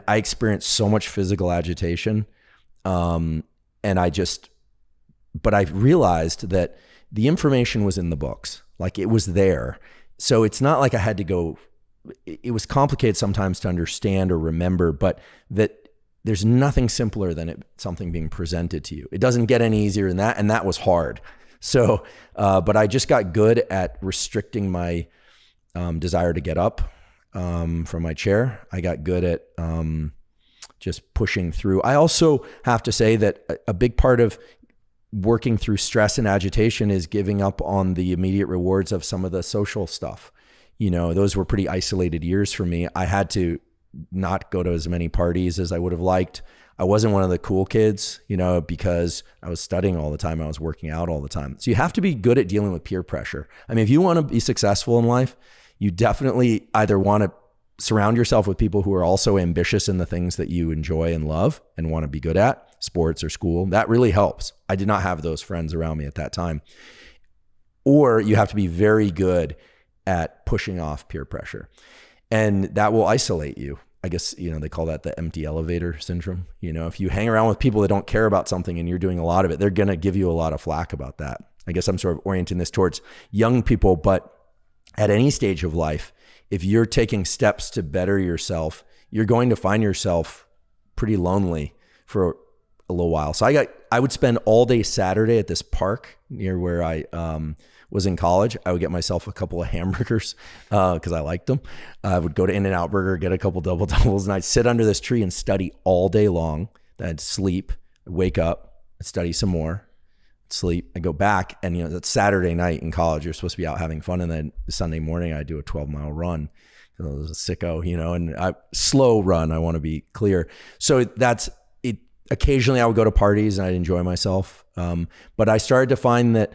I experienced so much physical agitation. But I realized that the information was in the books, like it was there. So it's not like I had to go, it was complicated sometimes to understand or remember, but that there's nothing simpler than something being presented to you. It doesn't get any easier than that. And that was hard. So, but I just got good at restricting my desire to get up from my chair. I got good at just pushing through. I also have to say that a big part of working through stress and agitation is giving up on the immediate rewards of some of the social stuff. Those were pretty isolated years for me. I had to not go to as many parties as I would have liked. I wasn't one of the cool kids, because I was studying all the time. I was working out all the time. So you have to be good at dealing with peer pressure. If you want to be successful in life, you definitely either want to surround yourself with people who are also ambitious in the things that you enjoy and love and want to be good at, sports or school. That really helps. I did not have those friends around me at that time. Or you have to be very good at pushing off peer pressure. And that will isolate you. I guess, they call that the empty elevator syndrome. If you hang around with people that don't care about something and you're doing a lot of it, they're going to give you a lot of flack about that. I guess I'm sort of orienting this towards young people, but at any stage of life, if you're taking steps to better yourself, you're going to find yourself pretty lonely for a little while. So I would spend all day Saturday at this park near where I was in college. I would get myself a couple of hamburgers because I liked them. I would go to In-N-Out Burger, get a couple double doubles, and I'd sit under this tree and study all day long. Then I'd sleep, I'd wake up, I'd study some more, sleep, I go back, and that's Saturday night in college. You're supposed to be out having fun, and then Sunday morning I do a 12-mile run. I was a sicko, and slow run. I want to be clear. So that's it. Occasionally I would go to parties and I'd enjoy myself, but I started to find that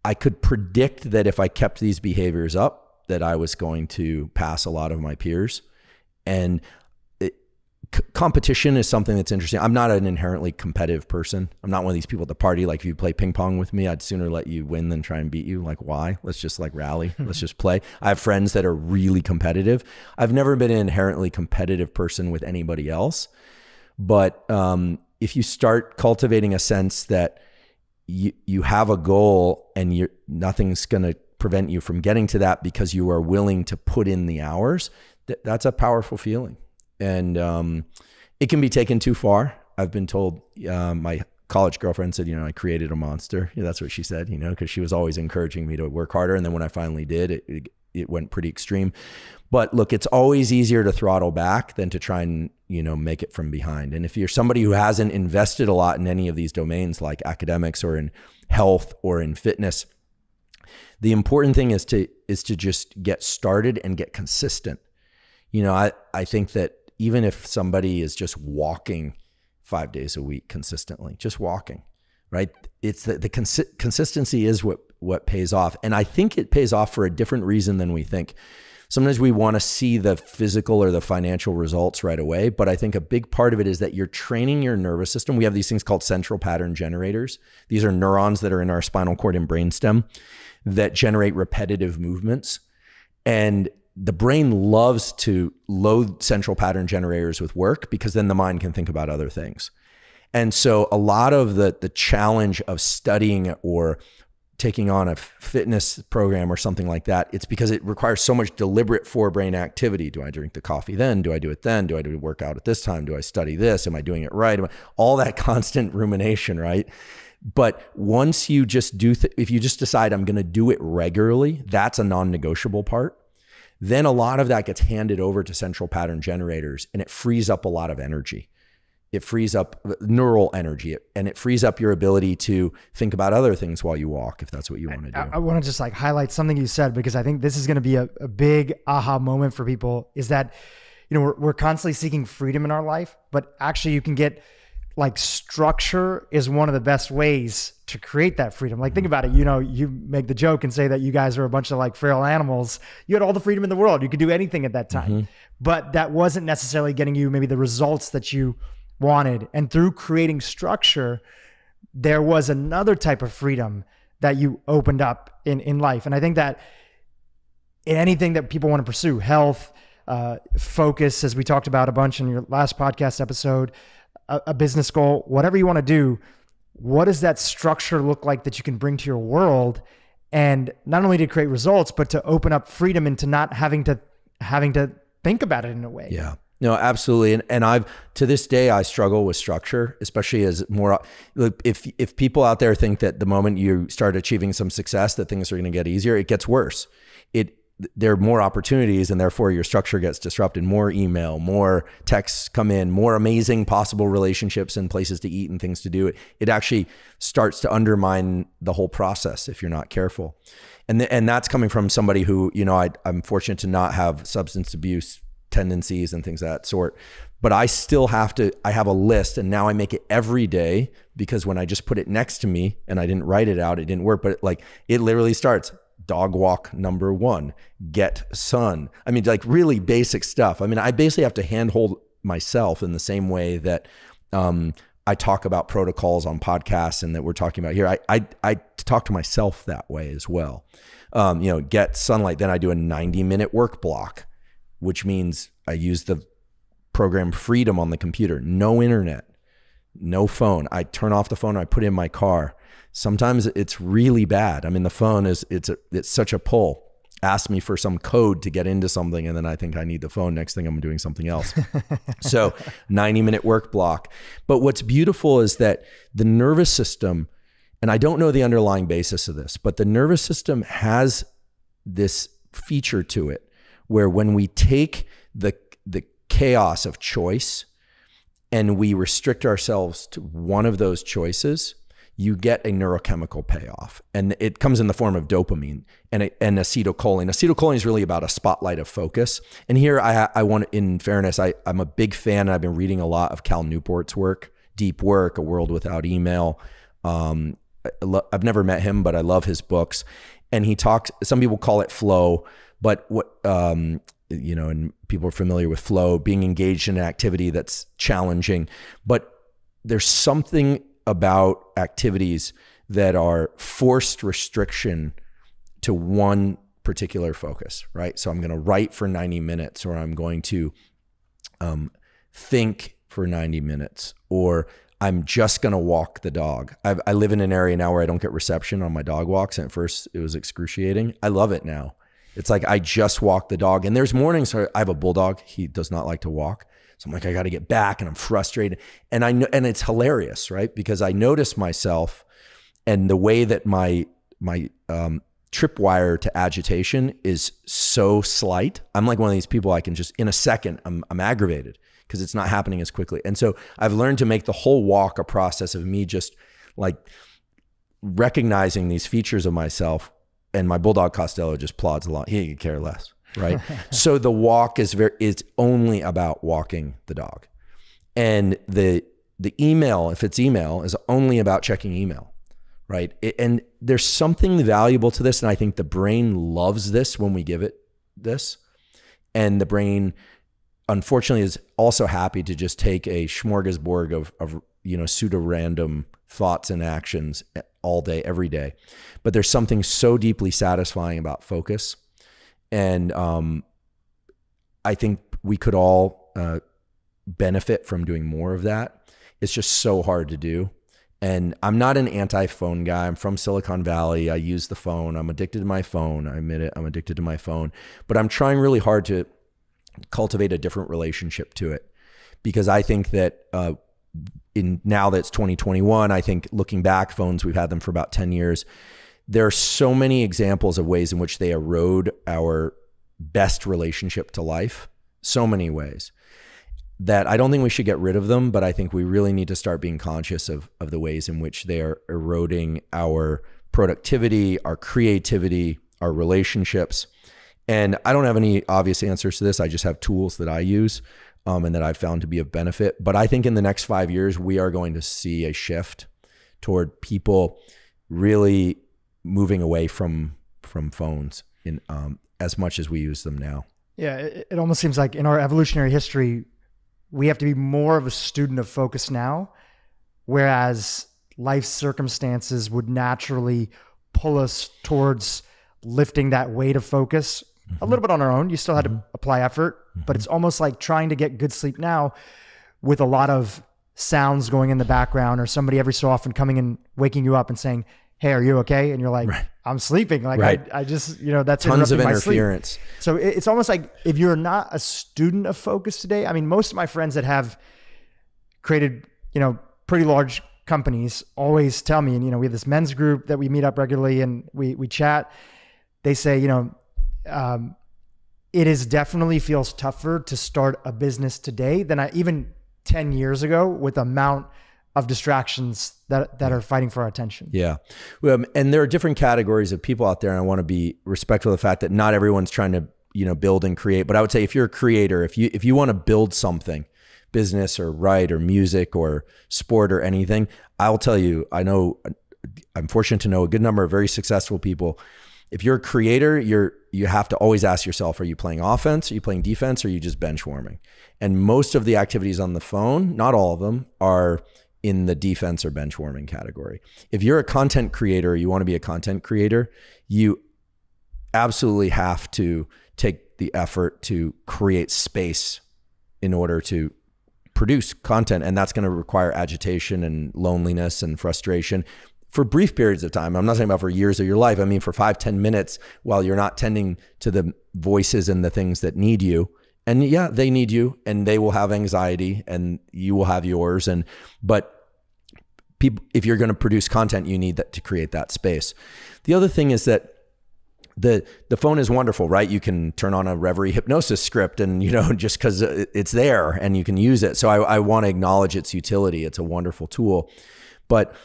I could predict that if I kept these behaviors up, that I was going to pass a lot of my peers. And competition is something that's interesting. I'm not an inherently competitive person. I'm not one of these people at the party. Like if you play ping pong with me, I'd sooner let you win than try and beat you. Like why? Let's just like rally. Let's just play. I have friends that are really competitive. I've never been an inherently competitive person with anybody else. But if you start cultivating a sense that you have a goal and nothing's going to prevent you from getting to that because you are willing to put in the hours, that's a powerful feeling. And it can be taken too far. I've been told, my college girlfriend said, I created a monster. That's what she said, because she was always encouraging me to work harder. And then when I finally did, it went pretty extreme. But look, it's always easier to throttle back than to try and, make it from behind. And if you're somebody who hasn't invested a lot in any of these domains like academics or in health or in fitness, the important thing is to just get started and get consistent. I think that even if somebody is just walking 5 days a week consistently, just walking, right? It's the consistency is what pays off. And I think it pays off for a different reason than we think. Sometimes we want to see the physical or the financial results right away, but I think a big part of it is that you're training your nervous system. We have these things called central pattern generators. These are neurons that are in our spinal cord and brainstem that generate repetitive movements. And the brain loves to load central pattern generators with work because then the mind can think about other things. And so a lot of the challenge of studying or taking on a fitness program or something like that, it's because it requires so much deliberate forebrain activity. Do I drink the coffee then? Do I do it then? Do I do workout at this time? Do I study this? Am I doing it right? All that constant rumination, right? But once you just if you just decide I'm going to do it regularly, that's a non-negotiable part. Then a lot of that gets handed over to central pattern generators and it frees up a lot of energy. It frees up neural energy and it frees up your ability to think about other things while you walk, if that's what you want to do. I want to just highlight something you said, because I think this is going to be a big aha moment for people, is that, we're constantly seeking freedom in our life, but actually you can get structure is one of the best ways to create that freedom. Think about it, you make the joke and say that you guys are a bunch of feral animals. You had all the freedom in the world. You could do anything at that time, but that wasn't necessarily getting you maybe the results that you wanted. And through creating structure, there was another type of freedom that you opened up in life. And I think that in anything that people want to pursue, health, focus, as we talked about a bunch in your last podcast episode, a business goal, whatever you want to do, what does that structure look like that you can bring to your world? And not only to create results, but to open up freedom into not having to think about it in a way. Yeah. No, absolutely. And to this day, I struggle with structure, especially as more, if people out there think that the moment you start achieving some success, that things are going to get easier, it gets worse. There are more opportunities and therefore your structure gets disrupted. More email, more texts come in, more amazing possible relationships and places to eat and things to do. It actually starts to undermine the whole process if you're not careful. And that's coming from somebody who, I'm fortunate to not have substance abuse tendencies and things of that sort. But I still I have a list, and now I make it every day, because when I just put it next to me and I didn't write it out, it didn't work. But it literally starts dog walk number 1, get sun. I mean, really basic stuff. I mean, I basically have to handhold myself in the same way that I talk about protocols on podcasts and that we're talking about here. I talk to myself that way as well. Get sunlight. Then I do a 90-minute work block, which means I use the program Freedom on the computer. No internet, no phone. I turn off the phone. I put it in my car. Sometimes it's really bad. I mean, the phone it's such a pull. Ask me for some code to get into something, and then I think I need the phone. Next thing I'm doing something else. So 90-minute work block. But what's beautiful is that the nervous system, and I don't know the underlying basis of this, but the nervous system has this feature to it where when we take the chaos of choice and we restrict ourselves to one of those choices, you get a neurochemical payoff. And it comes in the form of dopamine and acetylcholine. Acetylcholine is really about a spotlight of focus. And here I want, in fairness, I'm a big fan. I've been reading a lot of Cal Newport's work, Deep Work, A World Without Email. I've never met him, but I love his books. And he talks, some people call it flow, but what, and people are familiar with flow, being engaged in an activity that's challenging. But there's something about activities that are forced restriction to one particular focus, right? So I'm going to write for 90 minutes, or I'm going to think for 90 minutes, or I'm just going to walk the dog. I live in an area now where I don't get reception on my dog walks. And at first it was excruciating. I love it now. It's like I just walk the dog. And there's mornings where I have a bulldog. He does not like to walk. So I'm like, I got to get back, and I'm frustrated. And I know, and it's hilarious, right? Because I notice myself and the way that my tripwire to agitation is so slight. I'm like one of these people, I can just, in a second, I'm aggravated because it's not happening as quickly. And so I've learned to make the whole walk a process of me just like recognizing these features of myself. And my bulldog Costello just plods along. He could care less, right? So the walk is only about walking the dog. And the email, if it's email, is only about checking email, right? And there's something valuable to this. And I think the brain loves this when we give it this. And the brain, unfortunately, is also happy to just take a smorgasbord of pseudo-random thoughts and actions all day, every day. But there's something so deeply satisfying about focus. And I think we could all benefit from doing more of that. It's just so hard to do. And I'm not an anti-phone guy. I'm from Silicon Valley. I use the phone. I'm addicted to my phone. I admit it. I'm addicted to my phone. But I'm trying really hard to cultivate a different relationship to it. Because I think that now that it's 2021, I think looking back, phones, we've had them for about 10 years. There are so many examples of ways in which they erode our best relationship to life. So many ways that I don't think we should get rid of them, but I think we really need to start being conscious of the ways in which they are eroding our productivity, our creativity, our relationships. And I don't have any obvious answers to this. I just have tools that I use and that I've found to be of benefit. But I think in the next 5 years, we are going to see a shift toward people really moving away from phones in as much as we use them now. Yeah, it almost seems like in our evolutionary history, we have to be more of a student of focus now, whereas life circumstances would naturally pull us towards lifting that weight of focus a little bit on our own. You still had to apply effort, but it's almost like trying to get good sleep now with a lot of sounds going in the background, or somebody every so often coming and waking you up and saying, "Hey, are you okay?" And you're like, right. "I'm sleeping." Like I just, that's tons of my interference. Sleep. So it's almost like if you're not a student of focus today, I mean, most of my friends that have created, pretty large companies always tell me, and we have this men's group that we meet up regularly and we chat. They say, it is definitely feels tougher to start a business today than even 10 years ago with the amount of distractions that are fighting for our attention. Yeah. And there are different categories of people out there. And I want to be respectful of the fact that not everyone's trying to, build and create. But I would say if you're a creator, if you want to build something, business or write or music or sport or anything, I'll tell you, I'm fortunate to know a good number of very successful people. If you're a creator, you have to always ask yourself, are you playing offense? Are you playing defense? Or are you just bench warming? And most of the activities on the phone, not all of them, are in the defense or bench warming category. If you're a content creator, you want to be a content creator, you absolutely have to take the effort to create space in order to produce content. And that's going to require agitation and loneliness and frustration for brief periods of time. I'm not talking about for years of your life. I mean, for 5-10 minutes while you're not tending to the voices and the things that need you. And yeah, they need you, and they will have anxiety, and you will have yours. But people, if you're going to produce content, you need that to create that space. The other thing is that the phone is wonderful, right? You can turn on a Reverie hypnosis script, and just because it's there and you can use it. So I want to acknowledge its utility. It's a wonderful tool, but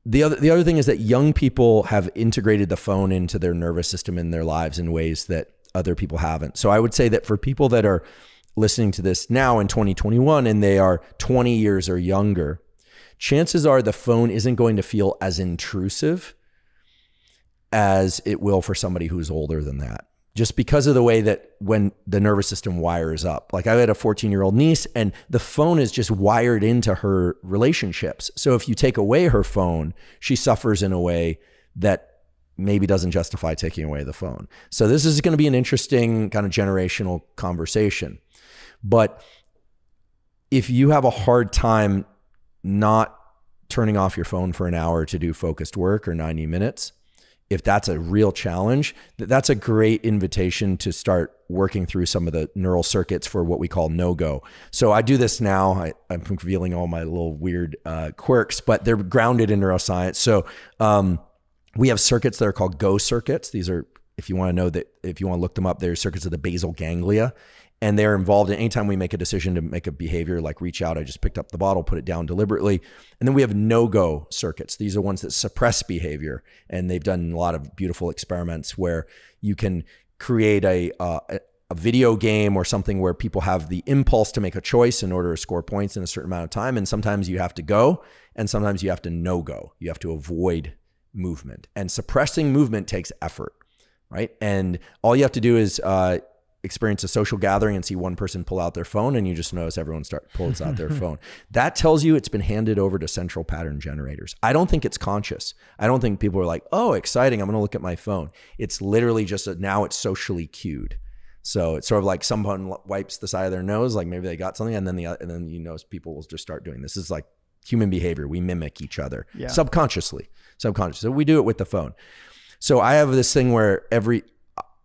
the other thing is that young people have integrated the phone into their nervous system in their lives in ways that other people haven't. So I would say that for people that are listening to this now in 2021 and they are 20 years or younger, chances are the phone isn't going to feel as intrusive as it will for somebody who's older than that. Just because of the way that when the nervous system wires up. Like I had a 14-year-old niece and the phone is just wired into her relationships. So if you take away her phone, she suffers in a way that maybe doesn't justify taking away the phone. So this is going to be an interesting kind of generational conversation. But if you have a hard time not turning off your phone for an hour to do focused work or 90 minutes, if that's a real challenge, that's a great invitation to start working through some of the neural circuits for what we call no-go. So I do this now. I'm revealing all my little weird quirks, but they're grounded in neuroscience. So we have circuits that are called go circuits. These are, if you want to know that, if you want to look them up, they're circuits of the basal ganglia. And they're involved in anytime we make a decision to make a behavior like reach out, I just picked up the bottle, put it down deliberately. And then we have no-go circuits. These are ones that suppress behavior. And they've done a lot of beautiful experiments where you can create a video game or something where people have the impulse to make a choice in order to score points in a certain amount of time. And sometimes you have to go, and sometimes you have to no-go. You have to avoid movement. And suppressing movement takes effort, right? And all you have to do is experience a social gathering and see one person pull out their phone, and you just notice everyone pulls out their phone. That tells you it's been handed over to central pattern generators. I don't think it's conscious. I don't think people are like, oh, exciting, I'm going to look at my phone. It's literally just now it's socially cued. So it's sort of like someone wipes the side of their nose, like maybe they got something, and then you notice people will just start doing this. This is like human behavior. We mimic each other subconsciously. So we do it with the phone. So I have this thing where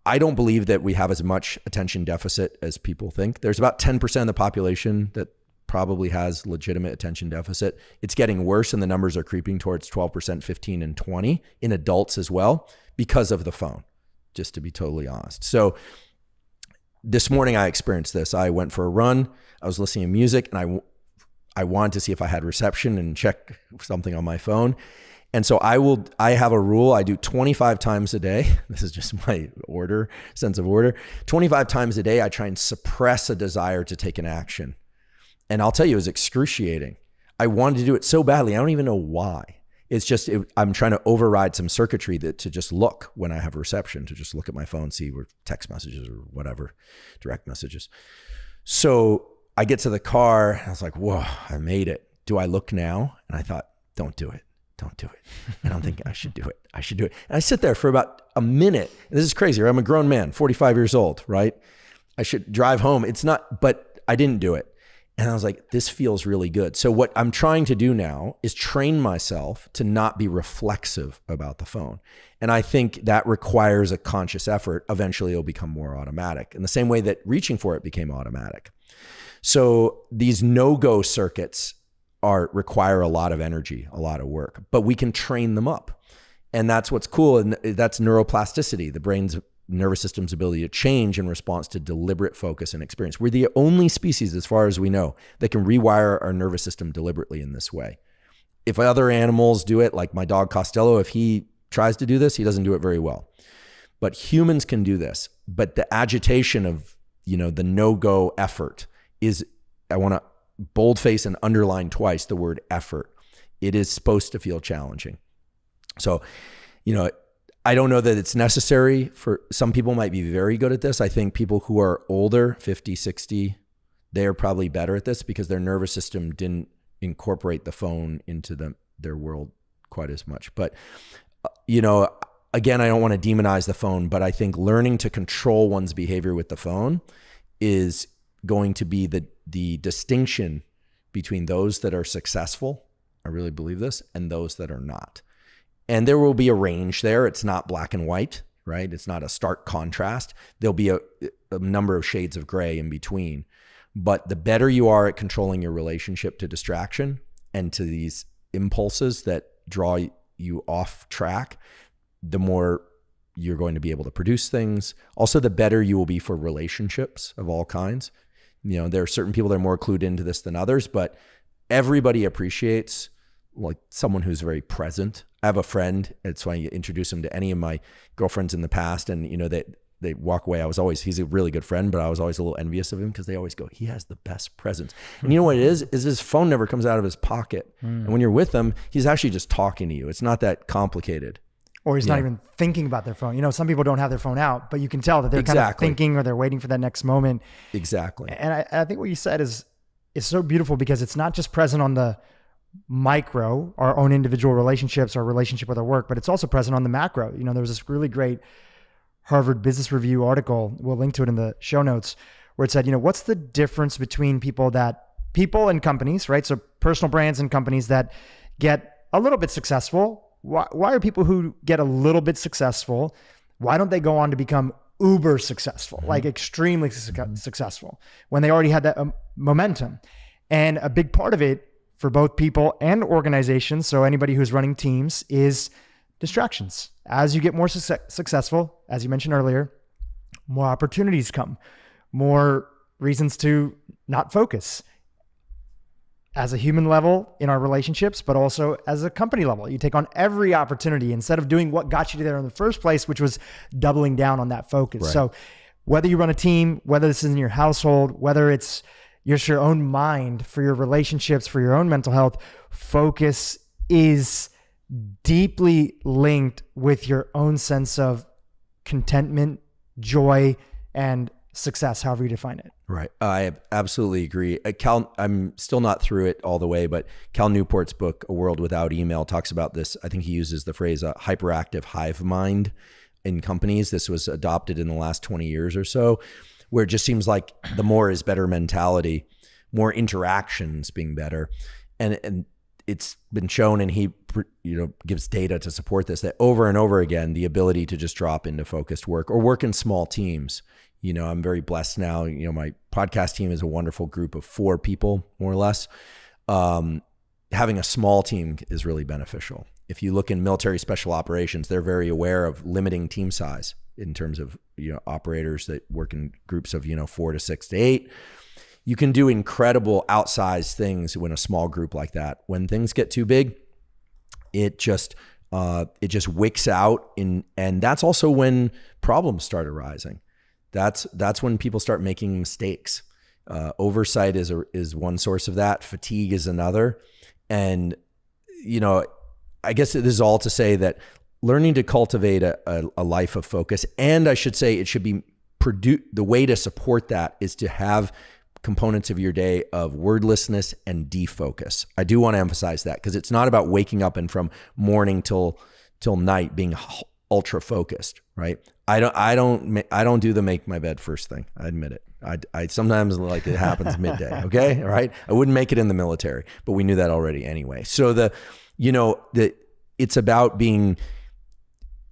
I don't believe that we have as much attention deficit as people think. There's about 10% of the population that probably has legitimate attention deficit. It's getting worse, and the numbers are creeping towards 12%, 15, and 20 in adults as well because of the phone, just to be totally honest. So this morning I experienced this. I went for a run. I was listening to music, and I wanted to see if I had reception and check something on my phone. And so I have a rule. I do 25 times a day. This is just my sense of order. 25 times a day, I try and suppress a desire to take an action. And I'll tell you, it was excruciating. I wanted to do it so badly. I don't even know why. It's just, I'm trying to override some circuitry to just look when I have reception, to just look at my phone, see where text messages or whatever, direct messages. So I get to the car, and I was like, whoa, I made it. Do I look now? And I thought, don't do it. Don't do it. And I'm thinking, I should do it. And I sit there for about a minute. And this is crazy. Right? I'm a grown man, 45 years old, right? I should drive home. But I didn't do it. And I was like, this feels really good. So what I'm trying to do now is train myself to not be reflexive about the phone. And I think that requires a conscious effort. Eventually it'll become more automatic, in the same way that reaching for it became automatic. So these no-go circuits require a lot of energy, a lot of work, but we can train them up. And that's what's cool. And that's neuroplasticity, the brain's nervous system's ability to change in response to deliberate focus and experience. We're the only species, as far as we know, that can rewire our nervous system deliberately in this way. If other animals do it, like my dog Costello, if he tries to do this, he doesn't do it very well. But humans can do this. But the agitation of, the no-go effort is, I want to boldface and underline twice the word effort. It is supposed to feel challenging. So, I don't know that it's necessary. For some people might be very good at this. I think people who are older, 50, 60, they are probably better at this because their nervous system didn't incorporate the phone into their world quite as much. But, again, I don't want to demonize the phone, but I think learning to control one's behavior with the phone is going to be the distinction between those that are successful, I really believe this, and those that are not. And there will be a range there. It's not black and white, right? It's not a stark contrast. There'll be a number of shades of gray in between. But the better you are at controlling your relationship to distraction and to these impulses that draw you off track, the more you're going to be able to produce things. Also, the better you will be for relationships of all kinds. There are certain people that are more clued into this than others, but everybody appreciates like someone who's very present. I have a friend, it's why you introduce him to any of my girlfriends in the past, and that they walk away. He's a really good friend, but I was always a little envious of him because they always go, he has the best presence. And you know what it is his phone never comes out of his pocket. And when you're with him, he's actually just talking to you. It's not that complicated. Or he's not even thinking about their phone. You know, some people don't have their phone out, but you can tell that they're kind of thinking or they're waiting for that next moment. Exactly. And I think what you said is so beautiful because it's not just present on the micro, our own individual relationships, our relationship with our work, but it's also present on the macro. You know, there was this really great Harvard Business Review article, we'll link to it in the show notes, where it said, you know, what's the difference between people and companies, right? So personal brands and companies that get a little bit successful. Why are people who get a little bit successful, why don't they go on to become uber successful, like extremely successful when they already had that momentum? And a big part of it for both people and organizations, so anybody who's running teams, is distractions. As you get more successful, as you mentioned earlier, more opportunities come, more reasons to not focus. As a human level in our relationships, but also as a company level, you take on every opportunity instead of doing what got you there in the first place, which was doubling down on that focus. Right. So whether you run a team, whether this is in your household, whether it's just your own mind, for your relationships, for your own mental health, focus is deeply linked with your own sense of contentment, joy, and success, however you define it. Right. I absolutely agree. Cal, I'm still not through it all the way, but Cal Newport's book, A World Without Email, talks about this. I think he uses the phrase hyperactive hive mind in companies. This was adopted in the last 20 years or so, where it just seems like the more is better mentality, more interactions being better. And it's been shown, and he gives data to support this, that over and over again, the ability to just drop into focused work or work in small teams. You know, I'm very blessed now. You know, my podcast team is a wonderful group of 4 people, more or less. Having a small team is really beneficial. If you look in military special operations, they're very aware of limiting team size in terms of, operators that work in groups of, 4 to 6 to 8. You can do incredible outsized things when a small group like that. When things get too big, it just wicks out, and that's also when problems start arising. That's when people start making mistakes. Oversight is one source of that. Fatigue is another. And, I guess this is all to say that learning to cultivate a life of focus, and I should say it should be the way to support that is to have components of your day of wordlessness and defocus. I do want to emphasize that because it's not about waking up and from morning till night being ultra focused, right? I don't do the make my bed first thing. I admit it. I sometimes like it happens midday. Okay. All right. I wouldn't make it in the military, but we knew that already anyway. So it's about being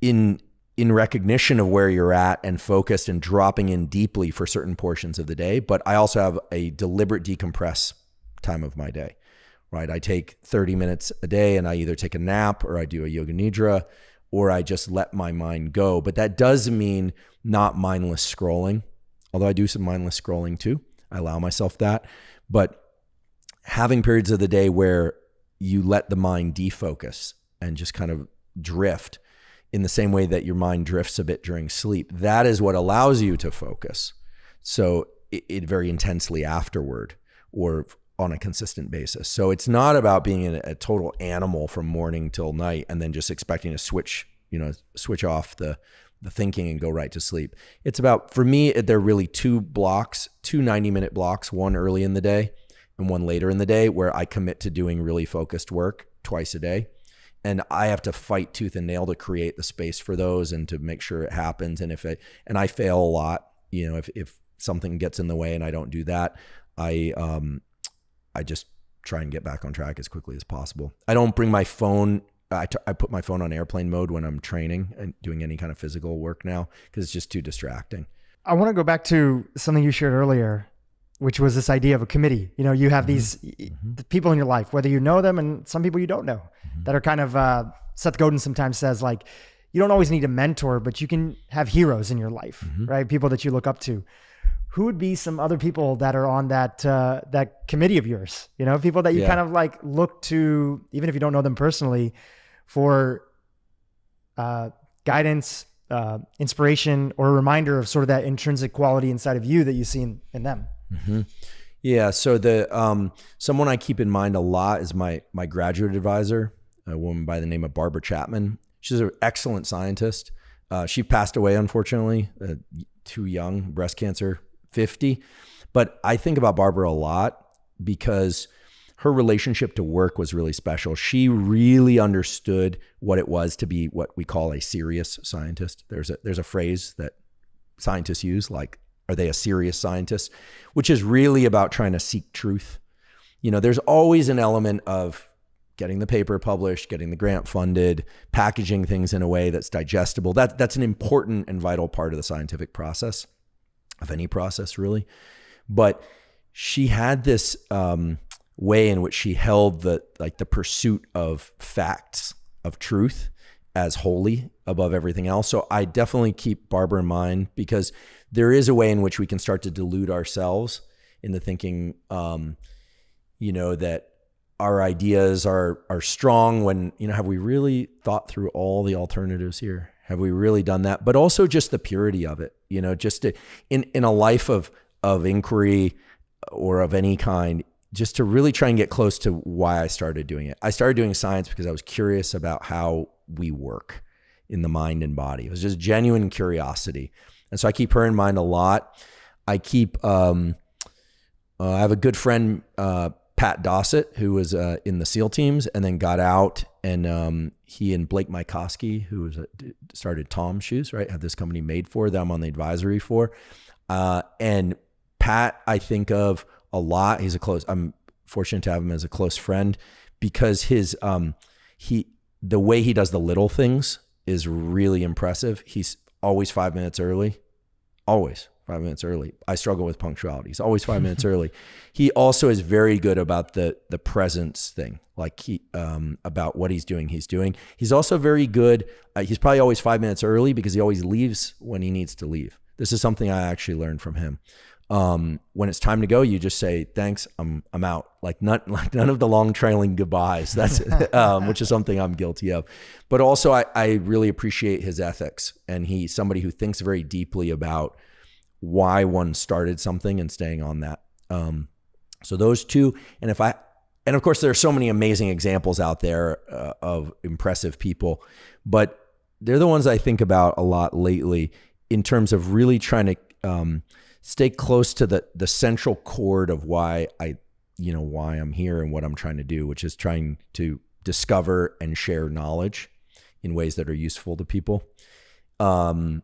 in recognition of where you're at and focused and dropping in deeply for certain portions of the day. But I also have a deliberate decompress time of my day, right? I take 30 minutes a day and I either take a nap or I do a yoga nidra or I just let my mind go. But that does mean not mindless scrolling, although I do some mindless scrolling too. I allow myself that. But having periods of the day where you let the mind defocus and just kind of drift in the same way that your mind drifts a bit during sleep, that is what allows you to focus. So it very intensely afterward or on a consistent basis. So it's not about being a total animal from morning till night and then just expecting to switch off the thinking and go right to sleep. It's about, for me, there are really 2 90-minute blocks, one early in the day and one later in the day, where I commit to doing really focused work twice a day. And I have to fight tooth and nail to create the space for those and to make sure it happens. And and I fail a lot, if something gets in the way and I don't do that, I just try and get back on track as quickly as possible. I don't bring my phone. I put my phone on airplane mode when I'm training and doing any kind of physical work now, because it's just too distracting. I want to go back to something you shared earlier, which was this idea of a committee. You have these people in your life, whether you know them and some people you don't know, that are kind of, Seth Godin sometimes says, like, you don't always need a mentor, but you can have heroes in your life, right? People that you look up to. Who would be some other people that are on that committee of yours? People that you kind of like look to, even if you don't know them personally, for guidance, inspiration or a reminder of sort of that intrinsic quality inside of you that you see in them. Mm-hmm. Yeah. So someone I keep in mind a lot is my graduate advisor, a woman by the name of Barbara Chapman. She's an excellent scientist. She passed away, unfortunately, too young, breast cancer, 50. But I think about Barbara a lot because her relationship to work was really special. She really understood what it was to be what we call a serious scientist. There's a phrase that scientists use, like, are they a serious scientist? Which is really about trying to seek truth. There's always an element of getting the paper published, getting the grant funded, packaging things in a way that's digestible. That's an important and vital part of the scientific process, of any process really. But she had this way in which she held the pursuit of facts, of truth, as holy above everything else. So I definitely keep Barbara in mind, because there is a way in which we can start to delude ourselves into thinking, that our ideas are strong when, have we really thought through all the alternatives here? Have we really done that? But also just the purity of it, just to, in a life of inquiry or of any kind, just to really try and get close to why I started doing it. I started doing science because I was curious about how we work in the mind and body. It was just genuine curiosity. And so I keep her in mind a lot. I keep, I have a good friend, Pat Dossett, who was in the SEAL teams and then got out, and he and Blake Mykoski, who started Tom's Shoes, right? Had this company Made For that I'm on the advisory for. And Pat, I think of a lot. I'm fortunate to have him as a close friend, because the way he does the little things is really impressive. He's always 5 minutes early, always 5 minutes early. I struggle with punctuality. He's always 5 minutes early. He also is very good about the presence thing, like about what he's doing. He's also very good. He's probably always 5 minutes early because he always leaves when he needs to leave. This is something I actually learned from him. When it's time to go, you just say, thanks, I'm out. None of the long trailing goodbyes. That's which is something I'm guilty of. But also I really appreciate his ethics, and he's somebody who thinks very deeply about why one started something and staying on that. So those two, and of course there are so many amazing examples out there of impressive people, but they're the ones I think about a lot lately in terms of really trying to stay close to the central chord of why I'm here and what I'm trying to do, which is trying to discover and share knowledge in ways that are useful to people. I'd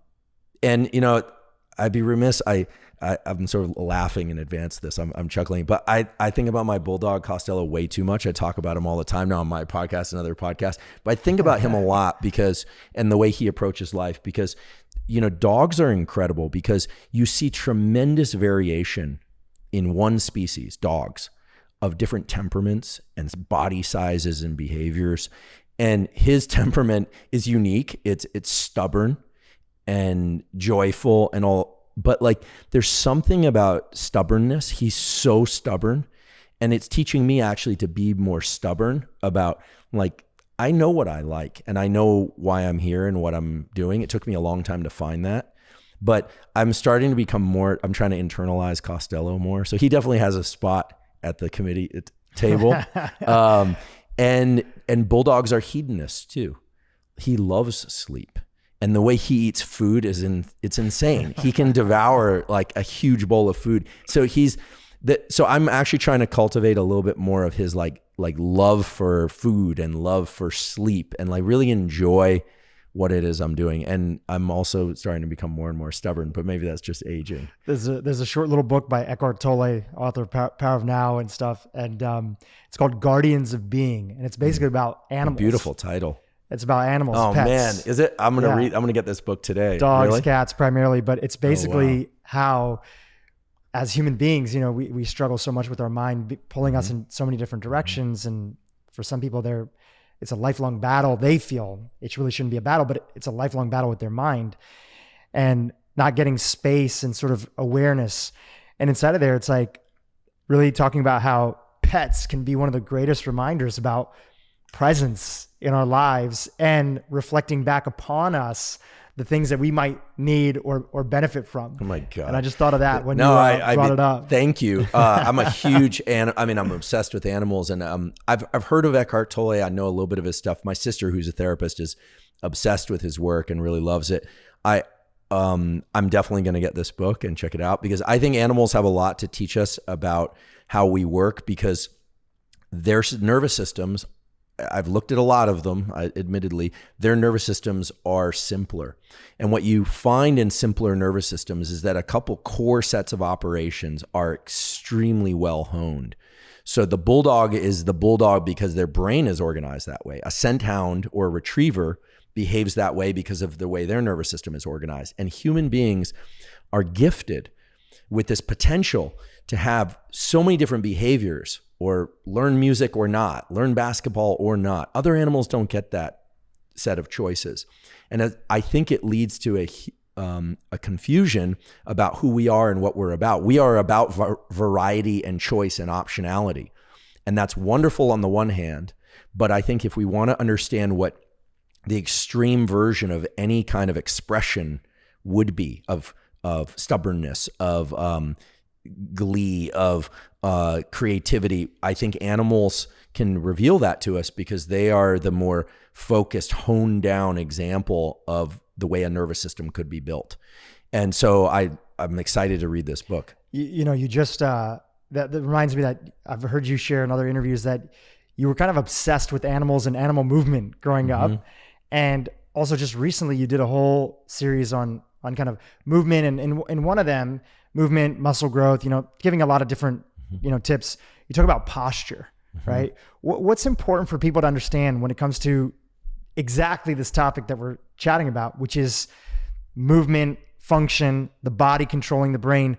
be remiss. I'm sort of laughing in advance of this. I'm chuckling, but I think about my bulldog Costello way too much. I talk about him all the time now on my podcast and other podcasts, but I think about him a lot and the way he approaches life, because dogs are incredible, because you see tremendous variation in one species, dogs, of different temperaments and body sizes and behaviors. And his temperament is unique. It's stubborn and joyful and all, but there's something about stubbornness. He's so stubborn, and it's teaching me actually to be more stubborn about I know what I like, and I know why I'm here and what I'm doing. It took me a long time to find that, but I'm starting to become more, I'm trying to internalize Costello more. So he definitely has a spot at the committee table. And bulldogs are hedonists too. He loves sleep. And the way he eats food it's insane. He can devour a huge bowl of food. So so I'm actually trying to cultivate a little bit more of his love for food and love for sleep, and really enjoy what it is I'm doing. And I'm also starting to become more and more stubborn, but maybe that's just aging. There's a short little book by Eckhart Tolle, author of Power of Now and stuff. And it's called Guardians of Being. And it's basically about animals. A beautiful title. It's about animals, oh, pets. Man, is it? I'm going to get this book today. Dogs, really? Cats primarily, but it's basically how, as human beings, we struggle so much with our mind pulling us in so many different directions. And for some people it's a lifelong battle. They feel it really shouldn't be a battle, but it's a lifelong battle with their mind and not getting space and sort of awareness. And inside of there, it's really talking about how pets can be one of the greatest reminders about presence in our lives and reflecting back upon us the things that we might need or benefit from. Oh my God. And I just thought of that when you brought it up. Thank you. I'm a huge, I'm obsessed with animals, and I've heard of Eckhart Tolle. I know a little bit of his stuff. My sister, who's a therapist, is obsessed with his work and really loves it. I'm definitely going to get this book and check it out, because I think animals have a lot to teach us about how we work, because their nervous systems, I've looked at a lot of them, admittedly, their nervous systems are simpler. And what you find in simpler nervous systems is that a couple core sets of operations are extremely well honed. So the bulldog is the bulldog because their brain is organized that way. A scent hound or a retriever behaves that way because of the way their nervous system is organized. And human beings are gifted with this potential to have so many different behaviors, or learn music or not, learn basketball or not. Other animals don't get that set of choices. And I think it leads to a confusion about who we are and what we're about. We are about variety and choice and optionality. And that's wonderful on the one hand, but I think if we want to understand what the extreme version of any kind of expression would be, of stubbornness, of glee, of creativity, I think animals can reveal that to us, because they are the more focused, honed down example of the way a nervous system could be built. And so I'm excited to read this book. You just, that reminds me that I've heard you share in other interviews that you were kind of obsessed with animals and animal movement growing up. And also just recently you did a whole series on kind of movement, and in one of them, movement, muscle growth, giving a lot of different, tips. You talk about posture, right? What's important for people to understand when it comes to exactly this topic that we're chatting about, which is movement, function, the body controlling the brain.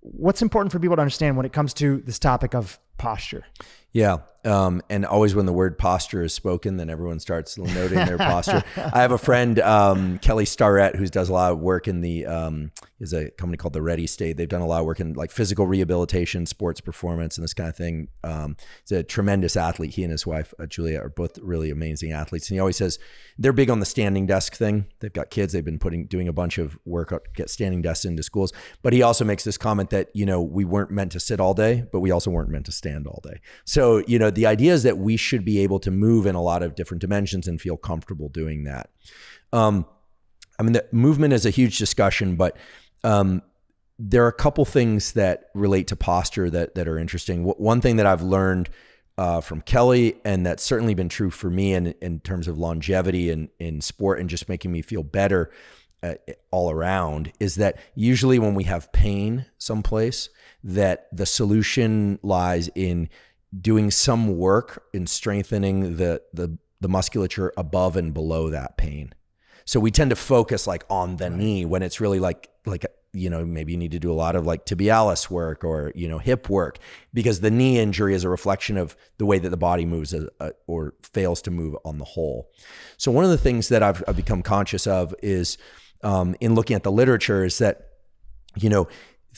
What's important for people to understand when it comes to this topic of posture? Yeah. And always when the word posture is spoken, then everyone starts noting their posture. I have a friend, Kelly Starrett, who does a lot of work in is a company called The Ready State. They've done a lot of work in like physical rehabilitation, sports performance, and this kind of thing. He's a tremendous athlete. He and his wife, Julia, are both really amazing athletes. And he always says they're big on the standing desk thing. They've got kids. They've been doing a bunch of work to get standing desks into schools. But he also makes this comment that, we weren't meant to sit all day, but we also weren't meant to stand all day. So, the idea is that we should be able to move in a lot of different dimensions and feel comfortable doing that. The movement is a huge discussion, but there are a couple things that relate to posture that are interesting. One thing that I've learned from Kelly, and that's certainly been true for me in terms of longevity in sport and just making me feel better all around, is that usually when we have pain someplace, that the solution lies in doing some work in strengthening the musculature above and below that pain. So we tend to focus like on the knee when it's really like maybe you need to do a lot of like tibialis work or, hip work, because the knee injury is a reflection of the way that the body moves or fails to move on the whole. So one of the things that I've become conscious of is in looking at the literature is that,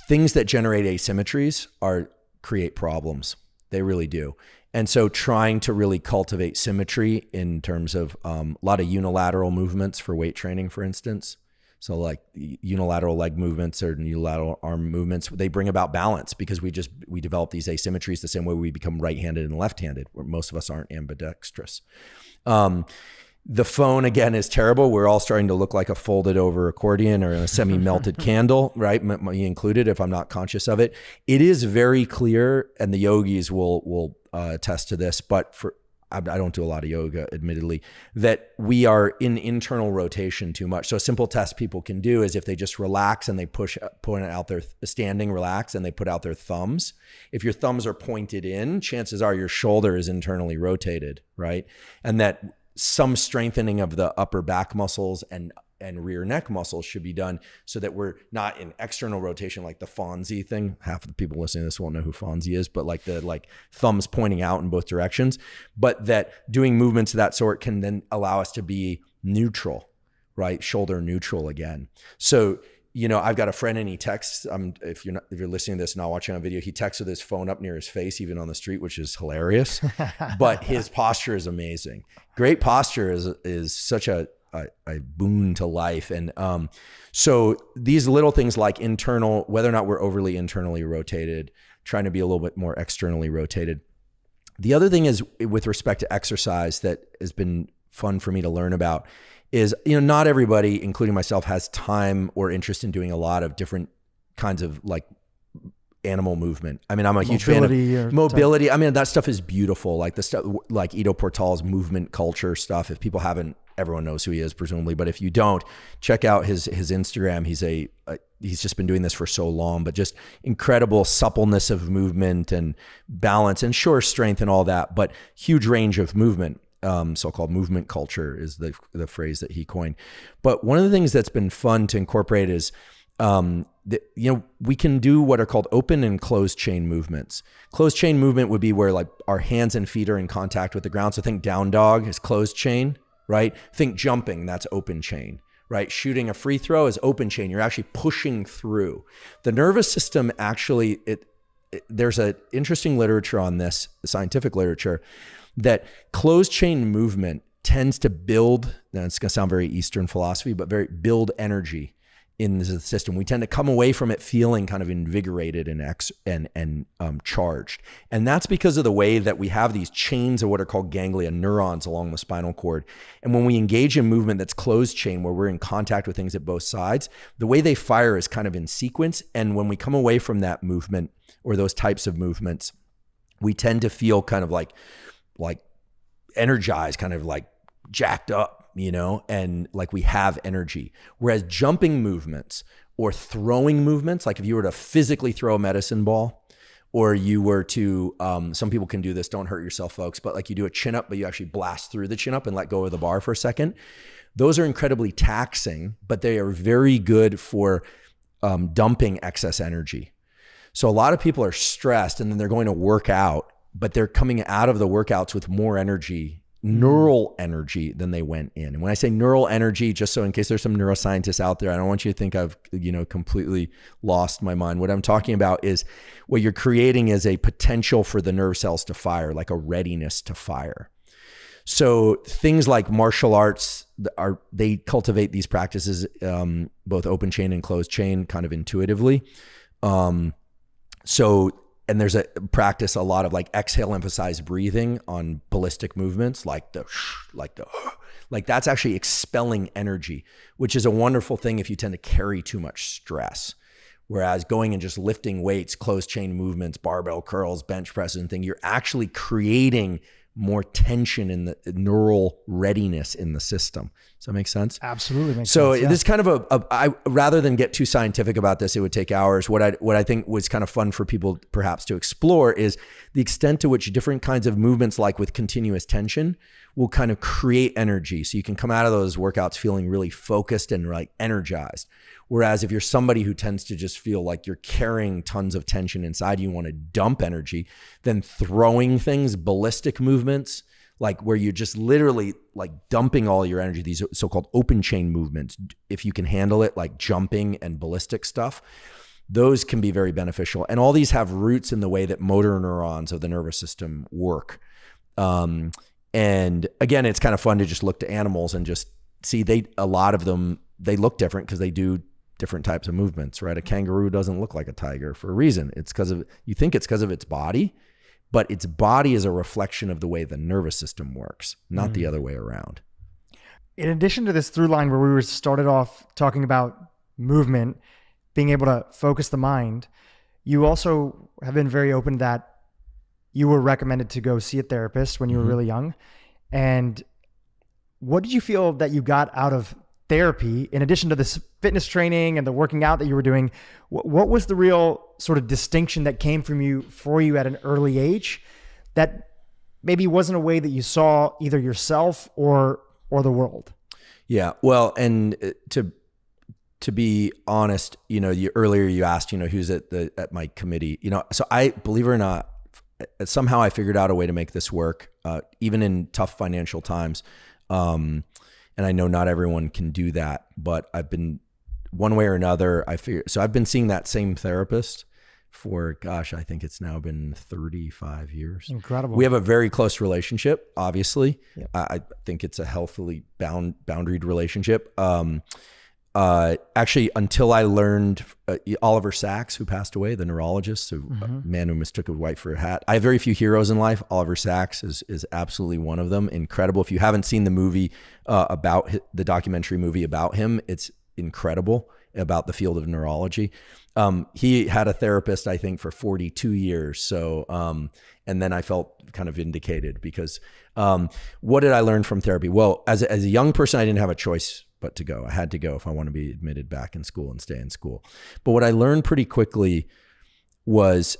things that generate asymmetries create problems. They really do. And so trying to really cultivate symmetry in terms of a lot of unilateral movements for weight training, for instance. So like unilateral leg movements or unilateral arm movements, they bring about balance because we develop these asymmetries the same way we become right-handed and left-handed, where most of us aren't ambidextrous. The phone, again, is terrible. We're all starting to look like a folded over accordion or a semi-melted candle, right? Me included, if I'm not conscious of it. It is very clear, and the yogis will attest to this, but I don't do a lot of yoga, admittedly, that we are in internal rotation too much. So a simple test people can do is if they just relax and they point out their standing, relax, and they put out their thumbs. If your thumbs are pointed in, chances are your shoulder is internally rotated, right? And that some strengthening of the upper back muscles and rear neck muscles should be done so that we're not in external rotation, like the Fonzie thing. Half of the people listening to this won't know who Fonzie is, but like the thumbs pointing out in both directions. But that doing movements of that sort can then allow us to be neutral, right? Shoulder neutral again. So, I've got a friend and he texts, if you're listening to this, not watching on video, he texts with his phone up near his face, even on the street, which is hilarious. But his posture is amazing. Great posture is such a a boon to life. And so these little things like internal, whether or not we're overly internally rotated, trying to be a little bit more externally rotated. The other thing is with respect to exercise that has been fun for me to learn about is, not everybody, including myself, has time or interest in doing a lot of different kinds of like animal movement. I mean, I'm a huge fan of mobility. I mean, that stuff is beautiful. Like the stuff, like Ido Portal's movement culture stuff. If people haven't, everyone knows who he is presumably, but if you don't, check out his Instagram. He's just been doing this for so long, but just incredible suppleness of movement and balance and sure strength and all that, but huge range of movement. So-called movement culture is the phrase that he coined. But one of the things that's been fun to incorporate is, we can do what are called open and closed chain movements. Closed chain movement would be where like our hands and feet are in contact with the ground. So think down dog is closed chain, right? Think jumping, that's open chain, right? Shooting a free throw is open chain. You're actually pushing through. The nervous system actually, there's an interesting literature on this, scientific literature, that closed chain movement tends to build, now it's going to sound very Eastern philosophy, but build energy in the system. We tend to come away from it feeling kind of invigorated and charged. And that's because of the way that we have these chains of what are called ganglia, neurons along the spinal cord. And when we engage in movement that's closed chain, where we're in contact with things at both sides, the way they fire is kind of in sequence. And when we come away from that movement or those types of movements, we tend to feel kind of like energized, kind of like jacked up, and like we have energy. Whereas jumping movements or throwing movements, like if you were to physically throw a medicine ball, or you were to, some people can do this, don't hurt yourself folks, but like you do a chin up, but you actually blast through the chin up and let go of the bar for a second. Those are incredibly taxing, but they are very good for dumping excess energy. So a lot of people are stressed and then they're going to work out, but they're coming out of the workouts with more energy, neural energy, than they went in. And when I say neural energy, just so in case there's some neuroscientists out there, I don't want you to think I've, completely lost my mind. What I'm talking about is what you're creating is a potential for the nerve cells to fire, like a readiness to fire. So things like martial arts they cultivate these practices, both open chain and closed chain, kind of intuitively. And there's a practice, a lot of like exhale, emphasize breathing on ballistic movements, like that's actually expelling energy, which is a wonderful thing if you tend to carry too much stress. Whereas going and just lifting weights, closed chain movements, barbell curls, bench presses and thing, you're actually creating more tension in the neural readiness in the system. Does that make sense? Absolutely makes sense. So this is kind of I rather than get too scientific about this, it would take hours. What I think was kind of fun for people perhaps to explore is the extent to which different kinds of movements, like with continuous tension, will kind of create energy. So you can come out of those workouts feeling really focused and like energized. Whereas if you're somebody who tends to just feel like you're carrying tons of tension inside, you want to dump energy, then throwing things, ballistic movements, like where you're just literally like dumping all your energy, these so-called open chain movements, if you can handle it, like jumping and ballistic stuff, those can be very beneficial. And all these have roots in the way that motor neurons of the nervous system work. And again, it's kind of fun to just look to animals and just see a lot of them, they look different because they do different types of movements, right? A kangaroo doesn't look like a tiger for a reason. You think it's because of its body, but its body is a reflection of the way the nervous system works, not the other way around. In addition to this through line where we were started off talking about movement, being able to focus the mind, you also have been very open that you were recommended to go see a therapist when you were really young. And what did you feel that you got out of therapy, in addition to this fitness training and the working out that you were doing? What was the real sort of distinction that came for you at an early age that maybe wasn't a way that you saw either yourself or the world? Yeah, well, and to be honest, earlier you asked, who's at my committee, so I, believe it or not, somehow I figured out a way to make this work, even in tough financial times. And I know not everyone can do that, but I've been one way or another, I've been seeing that same therapist for, gosh, I think it's now been 35 years. Incredible. We have a very close relationship, obviously. Yep. I think it's a healthily boundaried relationship. Actually, until I learned Oliver Sacks, who passed away, the neurologist, a man who mistook a white for a hat. I have very few heroes in life. Oliver Sacks is absolutely one of them. Incredible. If you haven't seen the movie the documentary movie about him, it's incredible, about the field of neurology. He had a therapist, I think, for 42 years. So, and then I felt kind of vindicated because what did I learn from therapy? Well, as a young person, I didn't have a choice but to go. I had to go if I want to be admitted back in school and stay in school. But what I learned pretty quickly was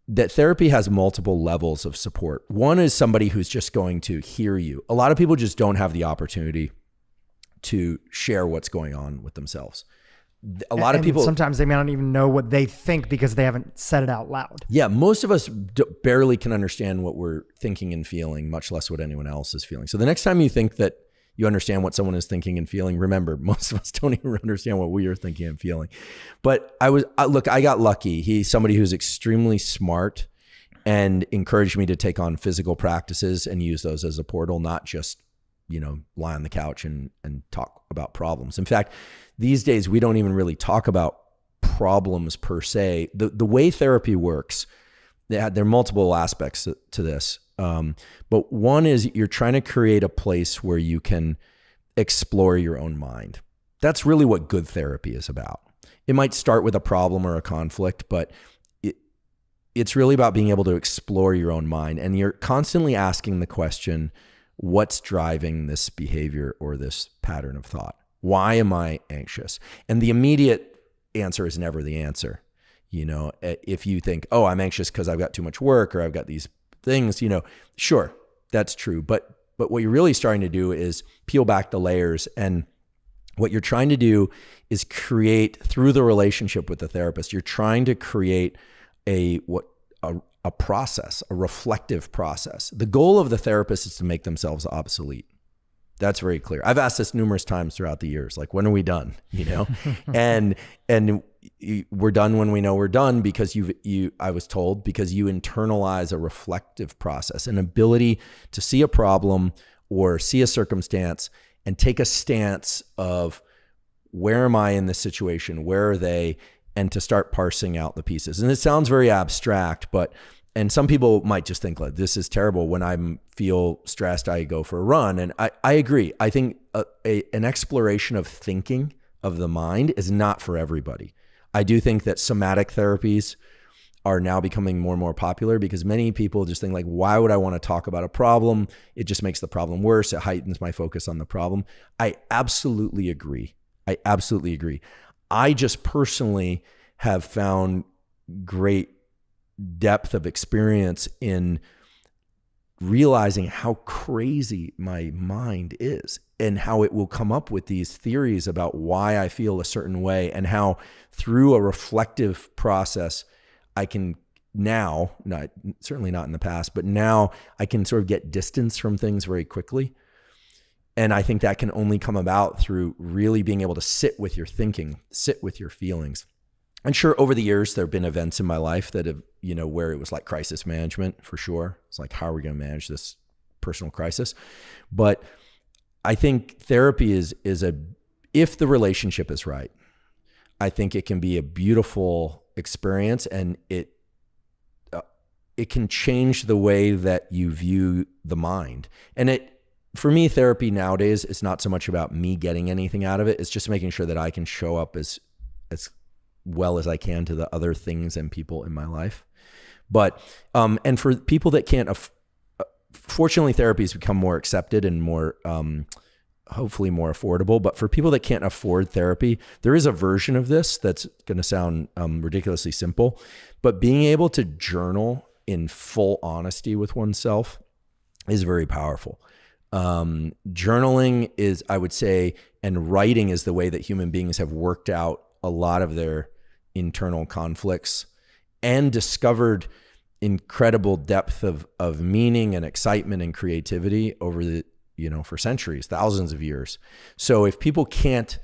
that therapy has multiple levels of support. One is somebody who's just going to hear you. A lot of people just don't have the opportunity to share what's going on with themselves. A lot of people, sometimes they may not even know what they think because they haven't said it out loud. Yeah, most of us barely can understand what we're thinking and feeling, much less what anyone else is feeling. So the next time you think that you understand what someone is thinking and feeling, remember, most of us don't even understand what we are thinking and feeling. But I got lucky. He's somebody who's extremely smart and encouraged me to take on physical practices and use those as a portal, not just, lie on the couch and talk about problems. In fact, these days, we don't even really talk about problems per se. The way therapy works, there are multiple aspects to this. But one is you're trying to create a place where you can explore your own mind. That's really what good therapy is about. It might start with a problem or a conflict, but it's really about being able to explore your own mind. And you're constantly asking the question, what's driving this behavior or this pattern of thought? Why am I anxious? And the immediate answer is never the answer. If you think, oh, I'm anxious because I've got too much work or I've got these things, sure, that's true. But what you're really starting to do is peel back the layers. And what you're trying to do is create, through the relationship with the therapist, you're trying to create a process, a reflective process. The goal of the therapist is to make themselves obsolete. That's very clear. I've asked this numerous times throughout the years, like, when are we done? And we're done when we know we're done because I was told, because you internalize a reflective process, an ability to see a problem or see a circumstance and take a stance of, where am I in this situation? Where are they? And to start parsing out the pieces. And it sounds very abstract, and some people might just think, like, this is terrible. When I feel stressed, I go for a run. And I agree. I think an exploration of thinking of the mind is not for everybody. I do think that somatic therapies are now becoming more and more popular because many people just think, like, why would I want to talk about a problem? It just makes the problem worse. It heightens my focus on the problem. I absolutely agree. I just personally have found great depth of experience in realizing how crazy my mind is and how it will come up with these theories about why I feel a certain way, and how through a reflective process, I can now, certainly not in the past, but now I can sort of get distance from things very quickly. And I think that can only come about through really being able to sit with your thinking, sit with your feelings. And sure, over the years, there have been events in my life that have, where it was like crisis management, for sure. It's like, how are we going to manage this personal crisis? But I think therapy is if the relationship is right, I think it can be a beautiful experience, and it can change the way that you view the mind. And for me, therapy nowadays is not so much about me getting anything out of it. It's just making sure that I can show up as well as I can to the other things and people in my life. But, and for people that can't, fortunately, therapy has become more accepted and more, hopefully more affordable. But for people that can't afford therapy, there is a version of this that's going to sound ridiculously simple, but being able to journal in full honesty with oneself is very powerful. Journaling is, I would say, and writing is the way that human beings have worked out a lot of their internal conflicts and discovered incredible depth of meaning and excitement and creativity over the, for centuries, thousands of years. So if people can't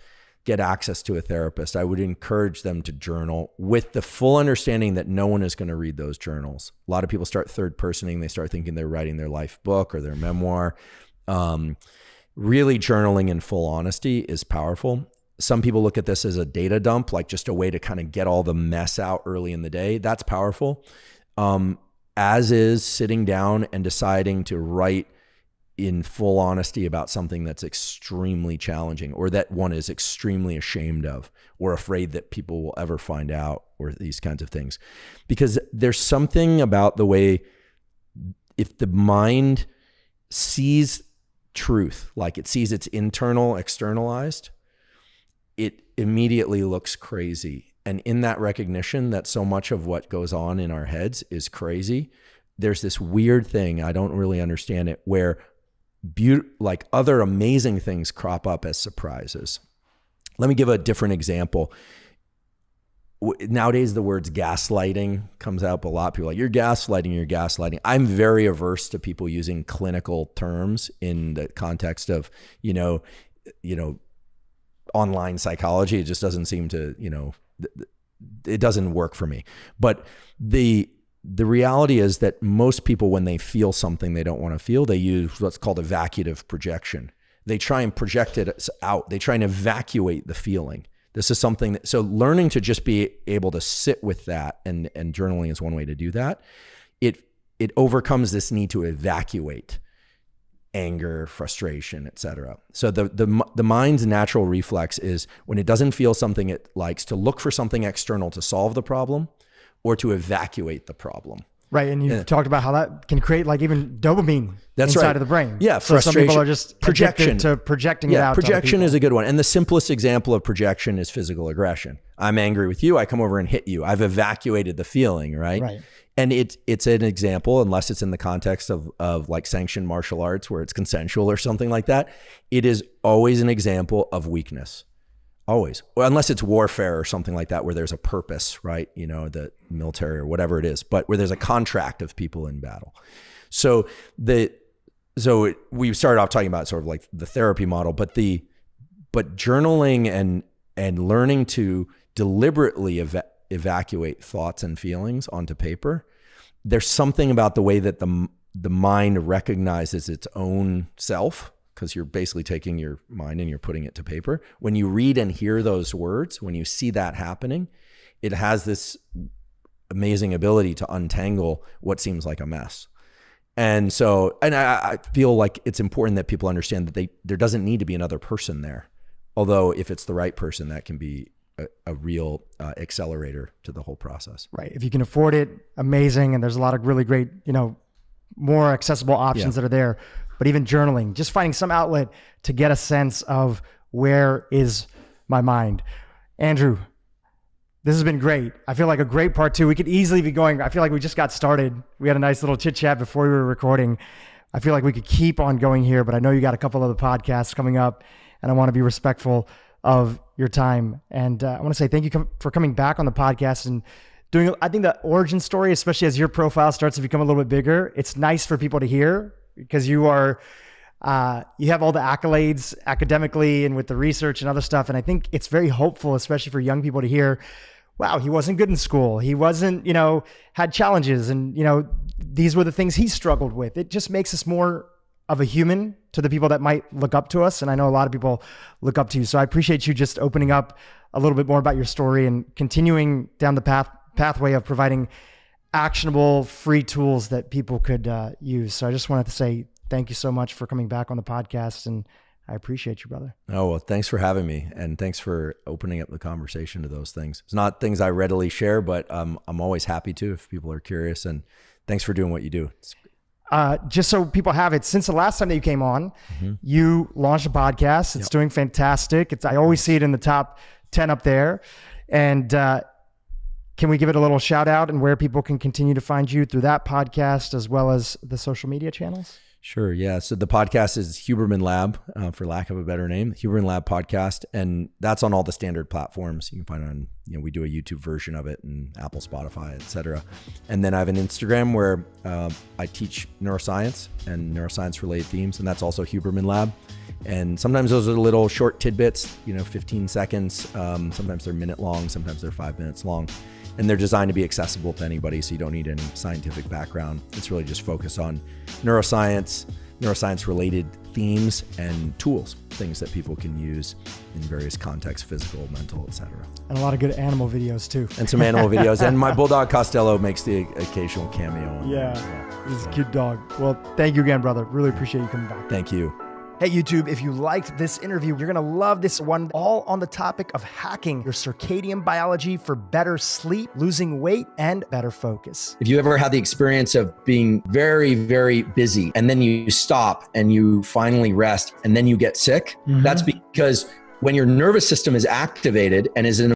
get access to a therapist, I would encourage them to journal with the full understanding that no one is going to read those journals. A lot of people start third personing. They start thinking they're writing their life book or their memoir. Really journaling in full honesty is powerful. Some people look at this as a data dump, like just a way to kind of get all the mess out early in the day. That's powerful. As is sitting down and deciding to write in full honesty about something that's extremely challenging, or that one is extremely ashamed of, or afraid that people will ever find out, or these kinds of things. Because there's something about the way, if the mind sees truth, like it sees its internal externalized, it immediately looks crazy. And in that recognition that so much of what goes on in our heads is crazy, there's this weird thing, I don't really understand it, where like other amazing things crop up as surprises. Let me give a different example. Nowadays, the words gaslighting comes up a lot. People are like, you're gaslighting. I'm very averse to people using clinical terms in the context of, online psychology. It just doesn't seem to, it doesn't work for me. But the reality is that most people, when they feel something they don't want to feel, they use what's called evacuative projection. They try and project it out. They try and evacuate the feeling. This is something that, so learning to just be able to sit with that, and journaling is one way to do that. It overcomes this need to evacuate anger, frustration, etc. So the mind's natural reflex is, when it doesn't feel something it likes, to look for something external to solve the problem, or to evacuate the problem. Right, and you've talked about how that can create like even dopamine inside of the brain. Yeah, so some people are just projecting it out. Projection is a good one. And the simplest example of projection is physical aggression. I'm angry with you, I come over and hit you. I've evacuated the feeling, right? Right. And it's an example, unless it's in the context of like sanctioned martial arts where it's consensual or something like that, it is always an example of weakness. Always. Well, unless it's warfare or something like that, where there's a purpose, right? The military or whatever it is, but where there's a contract of people in battle. So we started off talking about sort of like the therapy model, but journaling and learning to deliberately evacuate thoughts and feelings onto paper. There's something about the way that the mind recognizes its own self, because you're basically taking your mind and you're putting it to paper. When you read and hear those words, when you see that happening, it has this amazing ability to untangle what seems like a mess. And so, I feel like it's important that people understand that there doesn't need to be another person there. Although if it's the right person, that can be a real accelerator to the whole process. Right. If you can afford it, amazing. And there's a lot of really great, more accessible options that are there. But even journaling, just finding some outlet to get a sense of where is my mind. Andrew, this has been great. I feel like a great part 2. We could easily be going. I feel like we just got started. We had a nice little chit chat before we were recording. I feel like we could keep on going here, but I know you got a couple other podcasts coming up, and I want to be respectful of your time. And I want to say thank you for coming back on the podcast and doing, I think, the origin story, especially as your profile starts to become a little bit bigger. It's nice for people to hear, because you are, you have all the accolades academically and with the research and other stuff. And I think it's very hopeful, especially for young people, to hear, wow, he wasn't good in school. He wasn't, had challenges, and, these were the things he struggled with. It just makes us more of a human to the people that might look up to us. And I know a lot of people look up to you. So I appreciate you just opening up a little bit more about your story and continuing down the pathway of providing actionable, free tools that people could use. So I just wanted to say thank you so much for coming back on the podcast, and I appreciate you, brother. Oh, well, thanks for having me, and thanks for opening up the conversation to those things. It's not things I readily share, but I'm always happy to if people are curious, and thanks for doing what you do. Just so people have it, since the last time that you came on, you launched a podcast. It's doing fantastic. I always see it in the top 10 up there. And can we give it a little shout out and where people can continue to find you through that podcast as well as the social media channels? Sure. Yeah. So the podcast is Hoberman Lab, for lack of a better name, Hoberman Lab podcast. And that's on all the standard platforms. You can find it on we do a YouTube version of it and Apple, Spotify, etc. And then I have an Instagram where I teach neuroscience and neuroscience related themes, and that's also Huberman Lab. And sometimes those are little short tidbits, 15 seconds. Sometimes they're minute long, sometimes they're 5 minutes long. And they're designed to be accessible to anybody, so you don't need any scientific background. It's really just focused on neuroscience related themes and tools, things that people can use in various contexts, physical, mental, etc. And a lot of good animal videos too. And some animal videos. And my bulldog Costello makes the occasional cameo. He's a cute dog. Well, thank you again, brother. Really appreciate you coming back. Thank you. Hey, YouTube, if you liked this interview, you're going to love this one, all on the topic of hacking your circadian biology for better sleep, losing weight, and better focus. If you ever had the experience of being very, very busy and then you stop and you finally rest and then you get sick, that's because when your nervous system is activated and is in